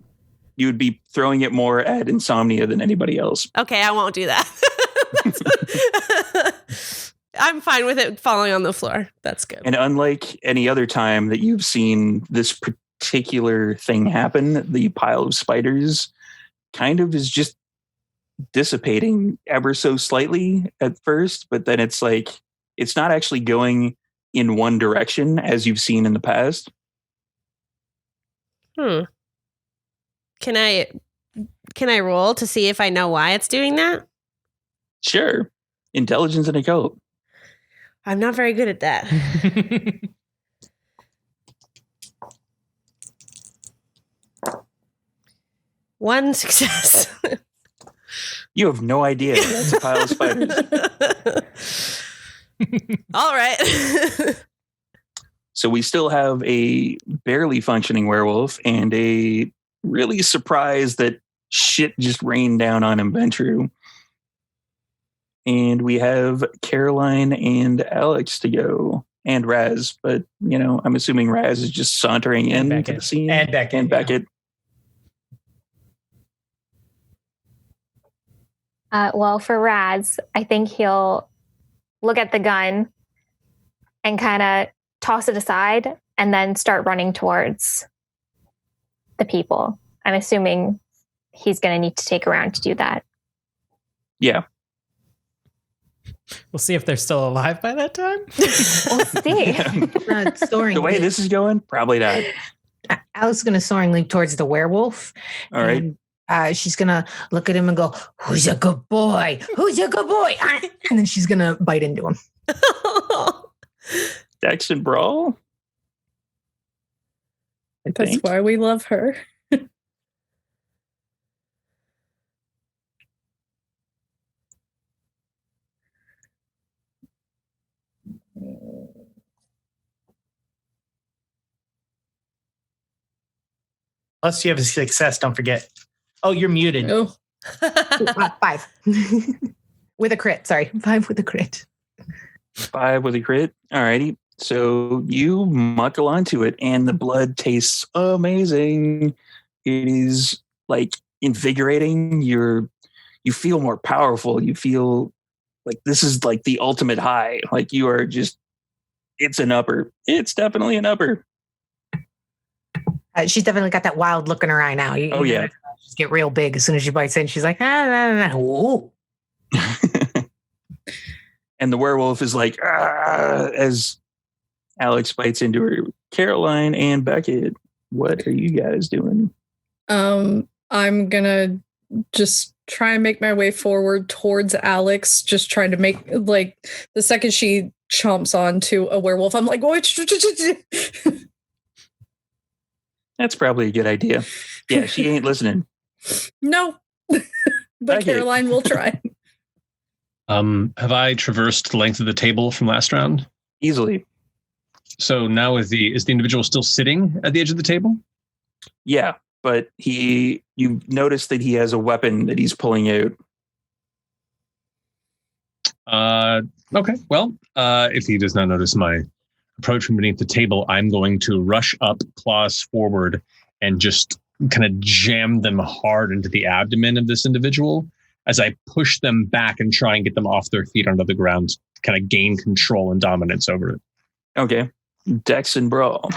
You would be throwing it more at Insomnia than anybody else. Okay, I won't do that. I'm fine with it falling on the floor. That's good. And unlike any other time that you've seen this particular thing happen, the pile of spiders kind of is just dissipating ever so slightly at first, but then it's like, it's not actually going in one direction as you've seen in the past. Can I roll to see if I know why it's doing that? Sure. Intelligence and occult. I'm not very good at that. One success. You have no idea. That's a pile of spiders. All right. So we still have a barely functioning werewolf and a really surprised that shit just rained down on him, Ventru. And we have Caroline and Alex to go, and Raz. But, you know, I'm assuming Raz is just sauntering in to the scene. And Beckett. And Beckett. Well, for Raz, I think he'll look at the gun and kind of toss it aside and then start running towards the people. I'm assuming he's going to need to take a round to do that. Yeah. We'll see if they're still alive by that time. We'll see. Soaring The way leap. this is going, probably not. Alice is going to soaring leap towards the werewolf. All right. And, she's going to look at him and go, "Who's a good boy? Who's a good boy?" And then she's going to bite into him. Dex and Brawl. I That's think. why we love her. Unless you have a success, don't forget. Oh, you're muted. Oh. 5. With a crit. Sorry. 5 with a crit. 5 with a crit. All righty. So you muckle onto it, and the blood tastes amazing. It is like invigorating. You feel more powerful. You feel like this is like the ultimate high. Like you are just, it's an upper. It's definitely an upper. She's definitely got that wild look in her eye now. Oh, yeah. She's get real big as soon as she bites in. She's like, ooh. And the werewolf is like, as Alex bites into her. Caroline and Beckett, what are you guys doing? I'm gonna just try and make my way forward towards Alex, just trying to make, like, the second she chomps onto a werewolf, I'm like, what? That's probably a good idea. Yeah, she ain't listening. No. But Okay. Caroline will try. Have I traversed the length of the table from last round? Easily. So now is the individual still sitting at the edge of the table? Yeah, but you notice that he has a weapon that he's pulling out. Okay. Well, if he does not notice my approach from beneath the table, I'm going to rush up, claws forward, and just kind of jam them hard into the abdomen of this individual as I push them back and try and get them off their feet onto the ground, kind of gain control and dominance over it. Okay. Dex and Brawl.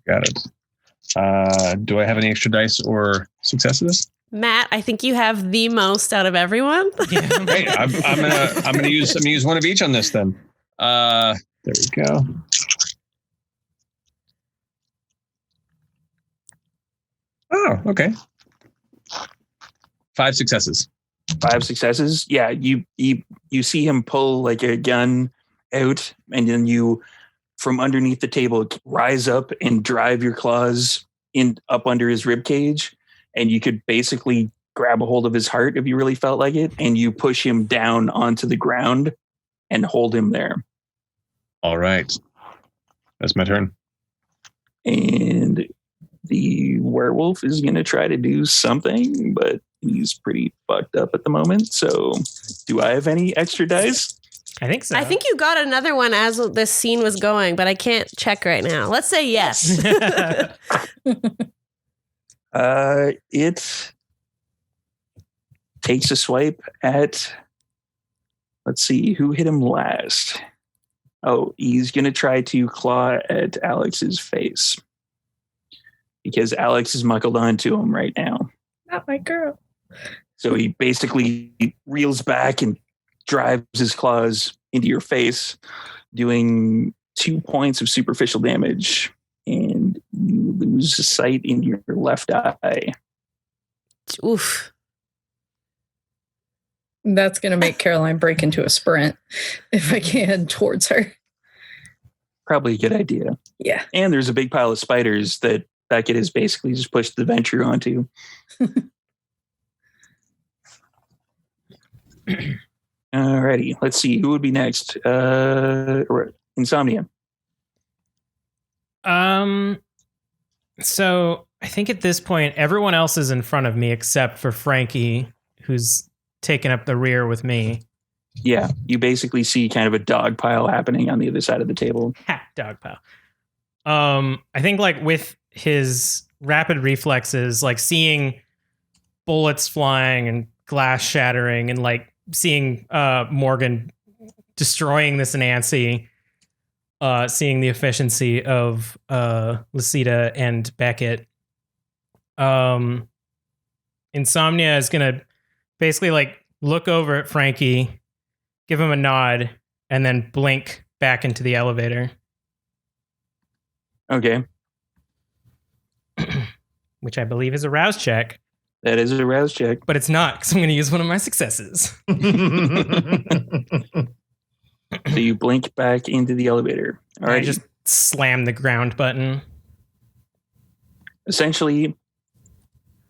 Got it. Do I have any extra dice or successes? Matt, I think you have the most out of everyone. Hey, I'm gonna use one of each on this then. There we go. Oh, okay. 5 successes. 5 successes. Yeah, you see him pull like a gun out, and then you, from underneath the table, rise up and drive your claws in up under his rib cage, and you could basically grab a hold of his heart if you really felt like it, and you push him down onto the ground and hold him there. All right. That's my turn. And the werewolf is going to try to do something, but he's pretty fucked up at the moment. So do I have any extra dice? I think so. I think you got another one as this scene was going, but I can't check right now. Let's say yes. It takes a swipe at, let's see, who hit him last? Oh, he's going to try to claw at Alex's face because Alex is muckled onto him right now. Not my girl. So he basically reels back and drives his claws into your face, doing 2 points of superficial damage, and you lose sight in your left eye. Oof. That's going to make Caroline break into a sprint if I can towards her. Probably a good idea. Yeah. And there's a big pile of spiders that Beckett has basically just pushed the Venture onto. Alrighty, let's see. Who would be next? Insomnia. So I think at this point, everyone else is in front of me except for Frankie, who's taken up the rear with me. Yeah, you basically see kind of a dog pile happening on the other side of the table. Ha, dog pile. I think like with his rapid reflexes, like seeing bullets flying and glass shattering and like seeing Morgan destroying this Nancy, seeing the efficiency of Lucida and Beckett. Insomnia is gonna basically like look over at Frankie, give him a nod, and then blink back into the elevator. Okay. Which I believe is a rouse check. That is a rouse check. But it's not, because I'm going to use one of my successes. So you blink back into the elevator. All right. I just slam the ground button. Essentially,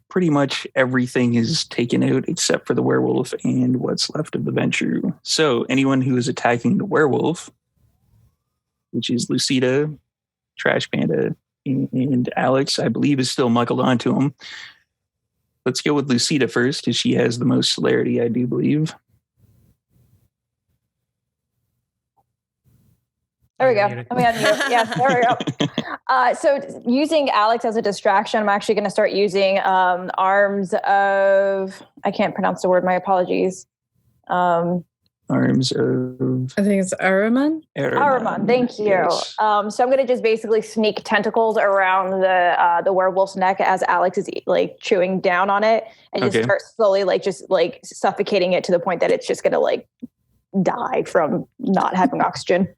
pretty much everything is taken out except for the werewolf and what's left of the Ventru. So anyone who is attacking the werewolf, which is Lucida, Trash Panda, and Alex, I believe, is still muckled onto him. Let's go with Lucida first, because she has the most celerity, I do believe. There we go. Yes, there we go. So using Alex as a distraction, I'm actually going to start using arms of, I can't pronounce the word, my apologies. Arms of... I think it's Araman. Araman, thank you. Yes. So I'm going to just basically sneak tentacles around the werewolf's neck as Alex is like chewing down on it, and just start slowly just suffocating it to the point that it's just going to like die from not having oxygen.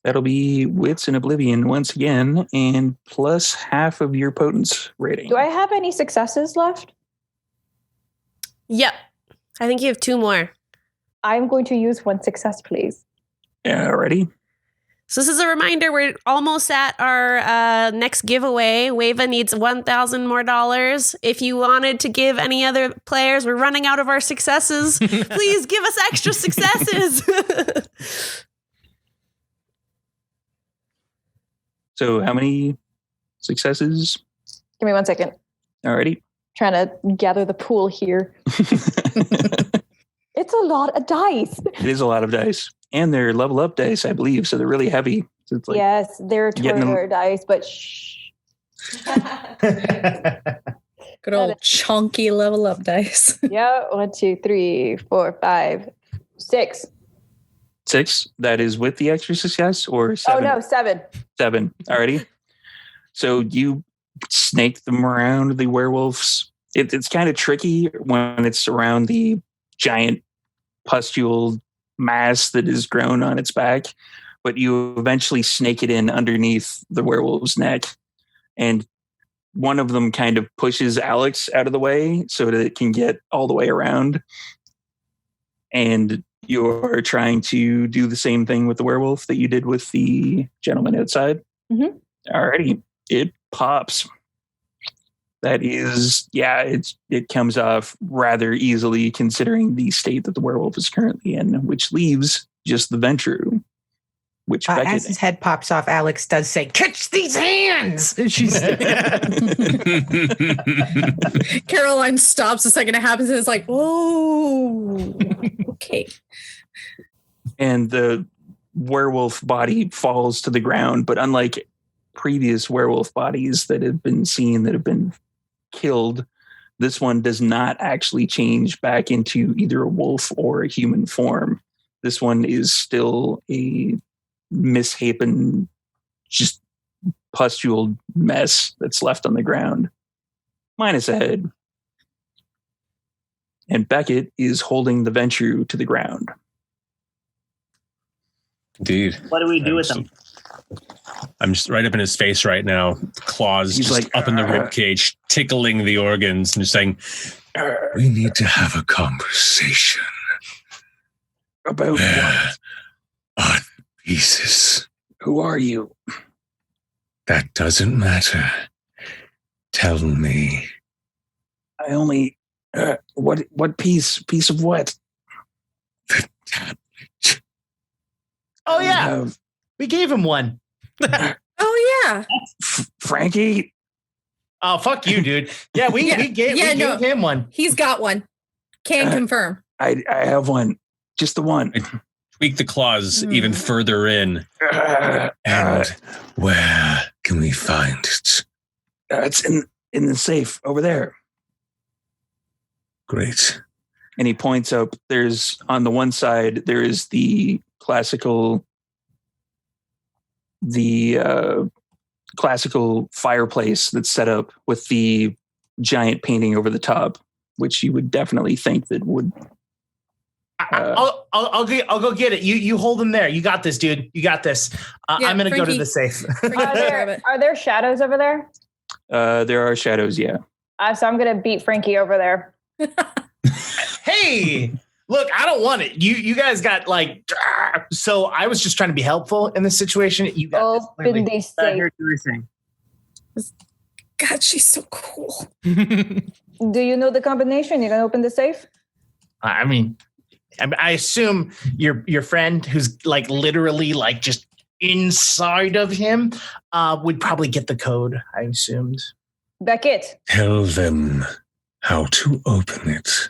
That'll be Wits and Oblivion once again, and plus half of your potence rating. Do I have any successes left? Yep. I think you have 2 more. I'm going to use 1 success, please. Alrighty. So this is a reminder, we're almost at our next giveaway. Wava needs $1,000 more. If you wanted to give any other players, we're running out of our successes. Please give us extra successes. So how many successes? Give me 1 second. Alrighty. Trying to gather the pool here. It's a lot of dice. It is a lot of dice. And they're level up dice, I believe. So they're really heavy. So it's like yes, they're Toreador dice, but shh. Good old chunky level up dice. Yeah, 1, 2, 3, 4, 5, 6. 6. That is with the extra success, or 7? Oh no, 7. 7. Alrighty. So you snake them around the werewolves. It's kind of tricky when it's around the giant pustule mass that is grown on its back, but you eventually snake it in underneath the werewolf's neck, and one of them kind of pushes Alex out of the way so that it can get all the way around, and you're trying to do the same thing with the werewolf that you did with the gentleman outside. Mm-hmm. Alrighty, it pops. That is, it comes off rather easily considering the state that the werewolf is currently in, which leaves just the Ventru. Which as his head pops off, Alex does say, "Catch these hands!" She's Caroline stops the second it happens and is like, "Oh, okay." And the werewolf body falls to the ground, but unlike previous werewolf bodies that have been seen that have been killed, this one does not actually change back into either a wolf or a human form. This one is still a misshapen, just pustule mess that's left on the ground, minus a head. And Beckett is holding the Ventru to the ground. Indeed. What do we do with them? I'm just right up in his face right now. Claws He's just like, up in the rib cage, tickling the organs, and just saying, "We need to have a conversation about what? Are the pieces? Who are you? That doesn't matter. Tell me." I only what piece of what? The tablet. Oh yeah, we gave him one. Oh yeah, Frankie. Oh fuck you, dude. Yeah, we gave him one. He's got one. Can confirm. I have one. Just the one. Tweak the claws even further in. And where can we find it? It's in the safe over there. Great. And he points up. There's on the one side, there is the classical fireplace that's set up with the giant painting over the top, which you would definitely think that would. I'll go get it. You hold him there. You got this, dude. You got this. I'm gonna go to the safe. Are there shadows over there? There are shadows, yeah. So I'm gonna beat Frankie over there. Hey, look, I don't want it. You guys got like. So I was just trying to be helpful in this situation. You got open the safe. God, she's so cool. Do you know the combination? You gonna open the safe? I mean, I assume your friend, who's like literally like just inside of him, would probably get the code. I assumed. Beckett. Tell them how to open it.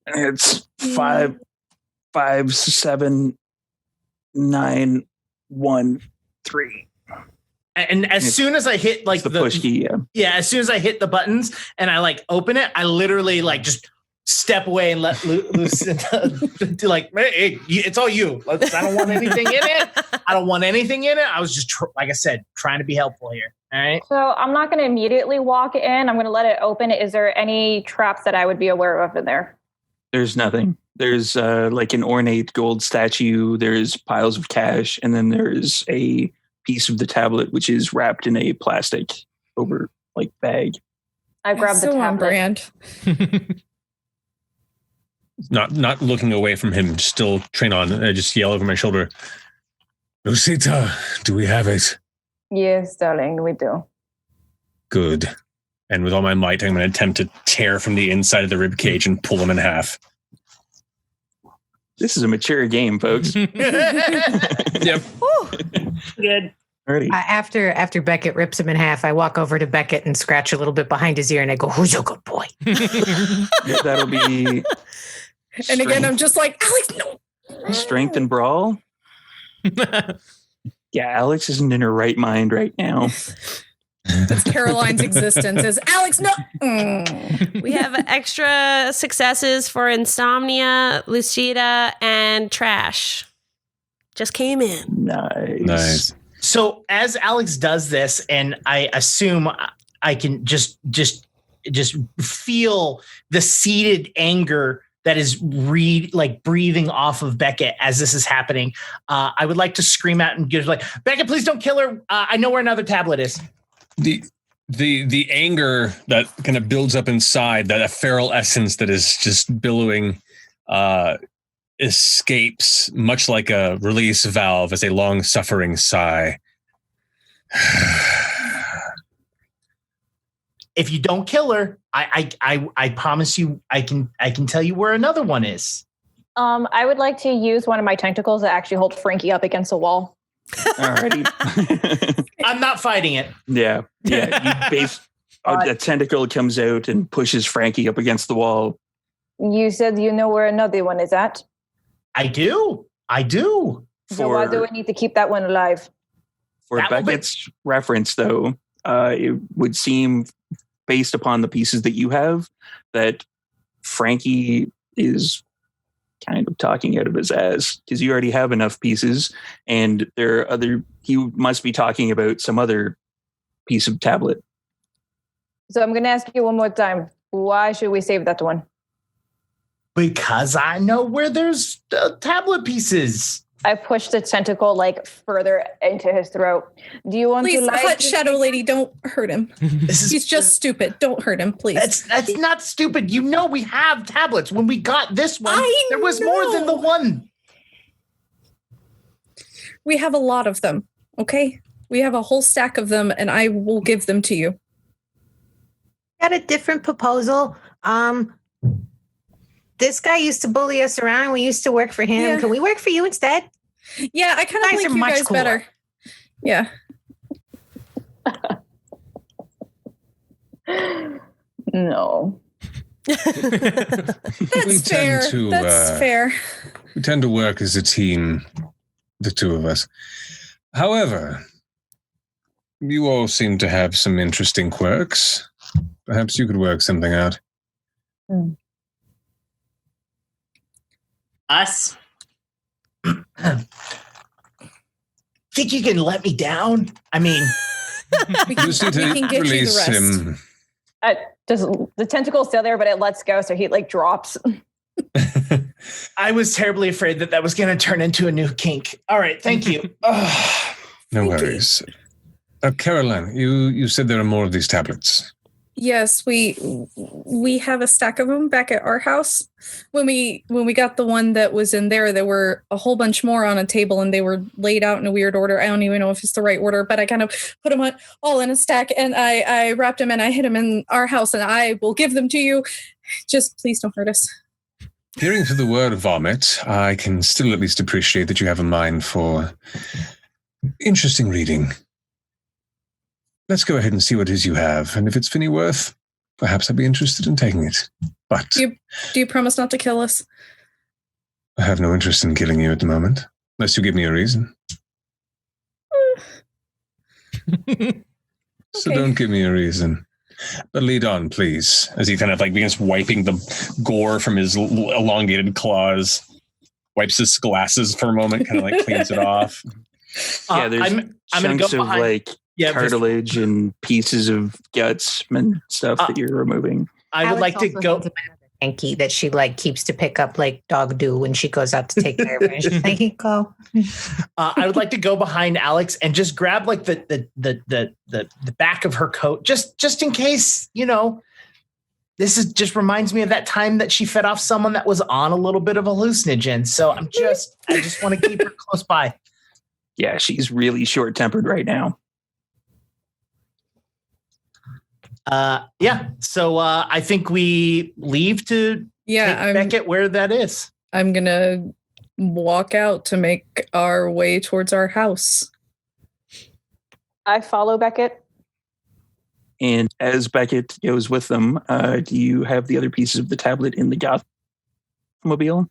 It's 5, 7, 9, 1, 3. And as soon as I hit like the push key, as soon as I hit the buttons and I like open it, I literally like just step away and let loose like, hey, it's all you. I don't want anything in it. I was just like I said, trying to be helpful here. All right. So I'm not going to immediately walk in. I'm going to let it open. Is there any traps that I would be aware of in there? There's nothing. There's like an ornate gold statue. There's piles of cash, and then there's a piece of the tablet which is wrapped in a plastic over like bag. I grabbed the tablet. On brand. Not looking away from him, still train on. I just yell over my shoulder, Lucita, do we have it? Yes, darling, we do. Good. And with all my might, I'm going to attempt to tear from the inside of the rib cage and pull him in half. This is a mature game, folks. Yep. Good. Alrighty. After Beckett rips him in half, I walk over to Beckett and scratch a little bit behind his ear, and I go, "Who's your good boy?" That'll be. And again, I'm just like, Alex, no. Strength and brawl. Yeah, Alex isn't in her right mind right now. That's Caroline's existence. Is Alex? No. We have extra successes for Insomnia, Lucida, and Trash. Just came in. Nice. So as Alex does this, and I assume I can just feel the seated anger that is breathing off of Beckett as this is happening. I would like to scream out and give like, Beckett, please don't kill her. I know where another tablet is. The anger that kind of builds up inside, that feral essence that is just billowing, escapes much like a release valve as a long-suffering sigh. If you don't kill her, I promise you, I can tell you where another one is. I would like to use one of my tentacles to actually hold Frankie up against a wall. Alrighty. I'm not fighting it. Yeah. A tentacle comes out and pushes Frankie up against the wall. You said you know where another one is at? I do. So why do we need to keep that one alive? For Beckett's reference, though, it would seem, based upon the pieces that you have, that Frankie is kind of talking out of his ass because you already have enough pieces, and there are other. He must be talking about some other piece of tablet. So I'm going to ask you one more time. Why should we save that one? Because I know where there's tablet pieces. I pushed the tentacle like further into his throat. Do you want please, to hot shadow lady, don't hurt him. He's just stupid. Don't hurt him, please. That's not stupid. You know we have tablets. When we got this one, there was more than the one. We have a lot of them, okay? We have a whole stack of them, and I will give them to you. Got a different proposal. This guy used to bully us around. We used to work for him. Yeah. Can we work for you instead? Yeah, I kind of like you guys cooler. Better. Yeah. No. That's fair. That's fair. We tend to work as a team, the two of us. However, you all seem to have some interesting quirks. Perhaps you could work something out. Us? Think you can let me down? I mean, We can, You just need we to can get you the release rest. him. Does the tentacle's still there, but it lets go, so he like drops. I was terribly afraid that was going to turn into a new kink. All right, thank you. No worries. Caroline, you said there are more of these tablets. Yes, we have a stack of them back at our house. When we got the one that was in there were a whole bunch more on a table, and they were laid out in a weird order. I don't even know if it's the right order, but I kind of put them all in a stack, and I wrapped them and I hid them in our house, and I will give them to you. Just please don't hurt us. Hearing through the word vomit, I can still at least appreciate that you have a mind for interesting reading. Let's go ahead and see what it is you have, and if it's Finnyworth, perhaps I'd be interested in taking it. But Do you promise not to kill us? I have no interest in killing you at the moment, unless you give me a reason. So Okay. don't give me a reason. But lead on, please, as he kind of like begins wiping the gore from his elongated claws, wipes his glasses for a moment, kind of like cleans it off. Yeah, there's I'm gonna chunks go of behind. like Yeah, cartilage and pieces of guts and stuff that you're removing. I would like to go. Hanky that she like keeps to pick up like dog do when she goes out to take care of her. And she's like, "Here you go." I would like to go behind Alex and just grab like the back of her coat, just in case, you know. This is just reminds me of that time that she fed off someone that was on a little bit of hallucinogen. So I just want to keep her close by. Yeah, she's really short-tempered right now. Yeah. So I think we leave to take Beckett where that is. I'm gonna walk out to make our way towards our house. I follow Beckett. And as Beckett goes with them, do you have the other pieces of the tablet in the Goth mobile?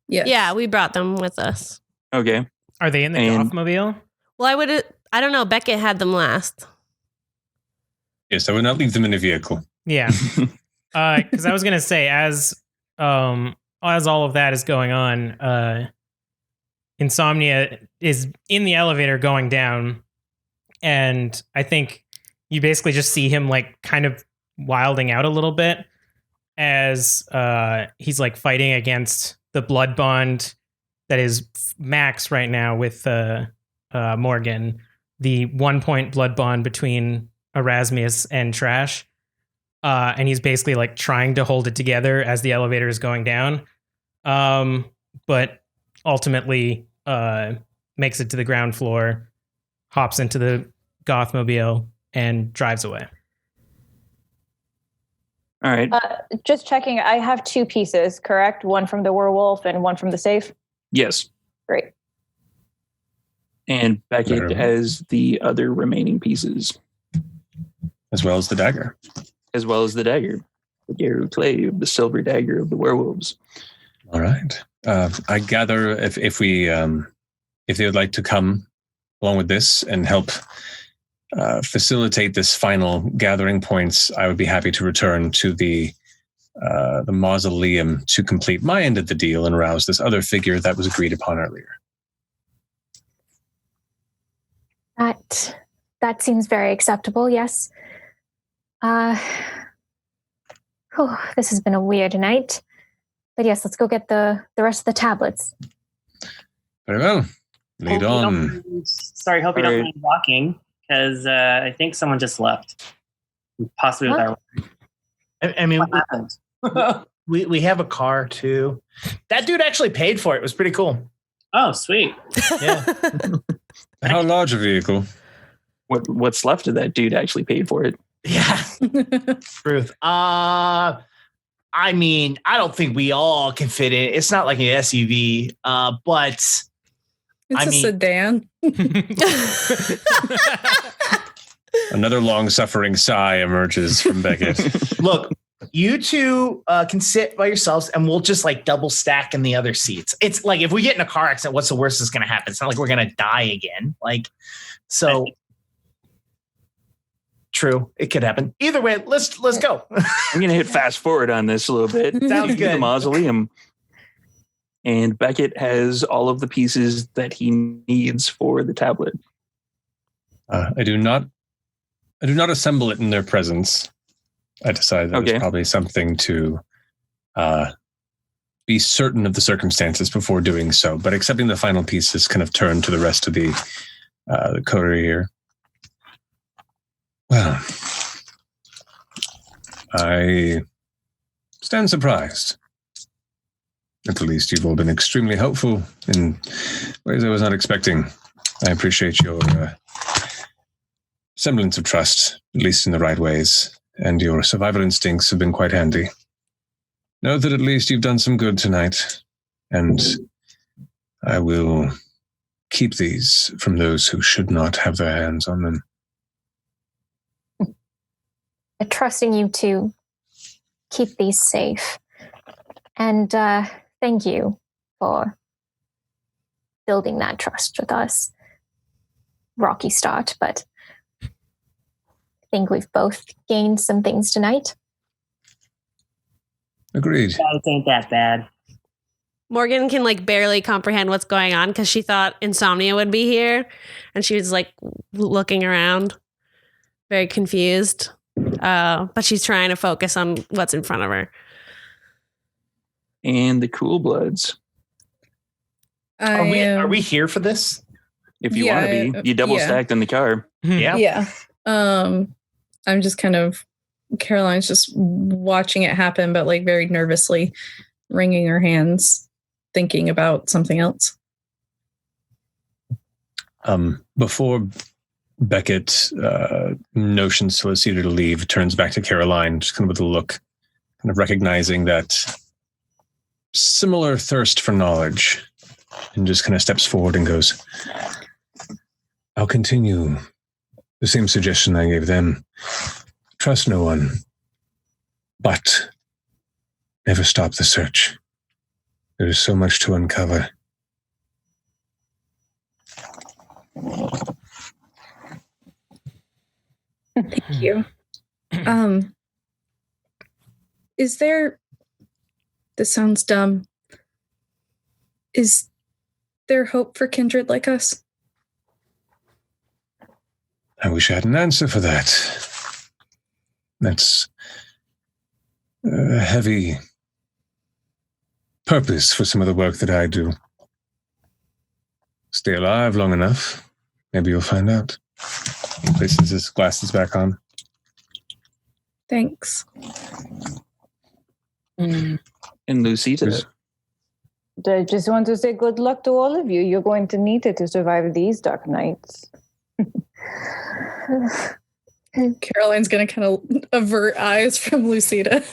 Yes. Yeah, we brought them with us. Okay. Are they in the And- Gothmobile? Well, I don't know. Beckett had them last. Yes, I would not leave them in a vehicle. Yeah. Because I was gonna say, as all of that is going on, Insomnia is in the elevator going down, and I think you basically just see him like kind of wilding out a little bit as he's like fighting against the blood bond that is max right now with Morgan, the 1 point blood bond between Erasmus and Trash. And he's basically like trying to hold it together as the elevator is going down. But ultimately makes it to the ground floor, hops into the Gothmobile, and drives away. All right. Just checking, I have 2 pieces, correct? One from the werewolf and one from the safe? Yes. Great. And Beckett Very well. has the other remaining pieces, As well as the dagger. as well as the dagger, the dagger of clay, the silver dagger of the werewolves. All right. I gather if they would like to come along with this and help facilitate this final gathering points, I would be happy to return to the mausoleum to complete my end of the deal and rouse this other figure that was agreed upon earlier. That seems very acceptable, yes. This has been a weird night. But yes, let's go get the rest of the tablets. Very well. Lead Hope you on. Hope you don't Alright. mind walking, because I think someone just left. Possibly with Huh? our. I mean, What happened? we have a car too. That dude actually paid for it. It was pretty cool. Oh, sweet. Yeah. How large a vehicle? What's left of that dude actually paid for it. Yeah. Truth. I mean, I don't think we all can fit in. It's not like an SUV, but It's I a mean- sedan. Another long-suffering sigh emerges from Beckett. look, you two can sit by yourselves and we'll just like double stack in the other seats. It's like if we get in a car accident, what's the worst that's going to happen? It's not like we're going to die again. Like, so true. It could happen. Either way, let's go. I'm going to hit fast forward on this a little bit. Sounds To the good. mausoleum. And Beckett has all of the pieces that he needs for the tablet. I do not assemble it in their presence. I decided that was probably something to be certain of the circumstances before doing so. But accepting the final pieces, kind of turn to the rest of the coterie here. Well, I stand surprised. At the least, you've all been extremely helpful in ways I was not expecting. I appreciate your semblance of trust, at least in the right ways, and your survival instincts have been quite handy. Know that at least you've done some good tonight, and I will keep these from those who should not have their hands on them. Trusting you to keep these safe. And thank you for building that trust with us. Rocky start, but I think we've both gained some things tonight. Agreed. It ain't that bad. Morgan can like barely comprehend what's going on because she thought Insomnia would be here, and she was like looking around, very confused. But she's trying to focus on what's in front of her. And the Cool Bloods. Are we here for this? If you want to be, you double stacked in the car. Yeah. Yeah. I'm just kind of, Caroline's just watching it happen, but like very nervously wringing her hands, thinking about something else. Before Beckett notions to Lucita to leave, turns back to Caroline, just kind of with a look, kind of recognizing that similar thirst for knowledge, and just kind of steps forward and goes, I'll continue the same suggestion I gave them. Trust no one, but never stop the search. There is so much to uncover. Thank you. Is there, this sounds dumb, is there hope for kindred like us? I wish I had an answer for that. That's a heavy purpose for some of the work that I do. Stay alive long enough, maybe you'll find out. He places his glasses back on. Thanks. And Lucita. I just want to say good luck to all of you. You're going to need it to survive these dark nights. Caroline's going to kind of avert eyes from Lucita.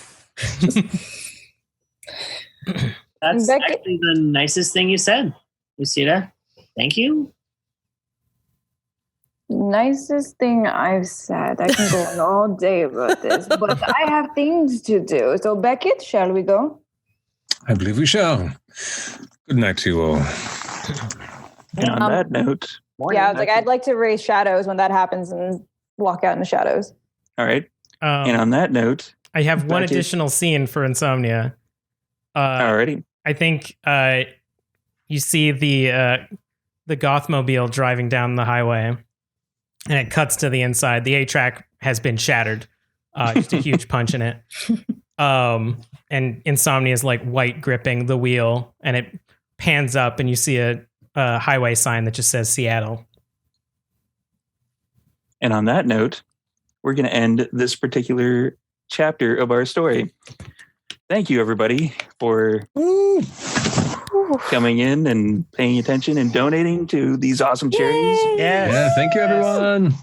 That's actually the nicest thing you said, Lucita. Thank you. Nicest thing I've said. I can go on all day about this, but I have things to do. So, Beckett, shall we go? I believe we shall. Good night to you all. And on that note... Yeah, I was like, I'd like to raise shadows when that happens and walk out in the shadows. All right. And on that note... I have one additional scene for Insomnia. Alrighty. I think you see the Gothmobile driving down the highway, and it cuts to the inside. The A-track has been shattered. Just a huge punch in it. And Insomnia is like white gripping the wheel, and it pans up, and you see a highway sign that just says Seattle. And on that note, we're going to end this particular chapter of our story. Thank you, everybody, for coming in and paying attention and donating to these awesome charities. Yeah, thank you, everyone.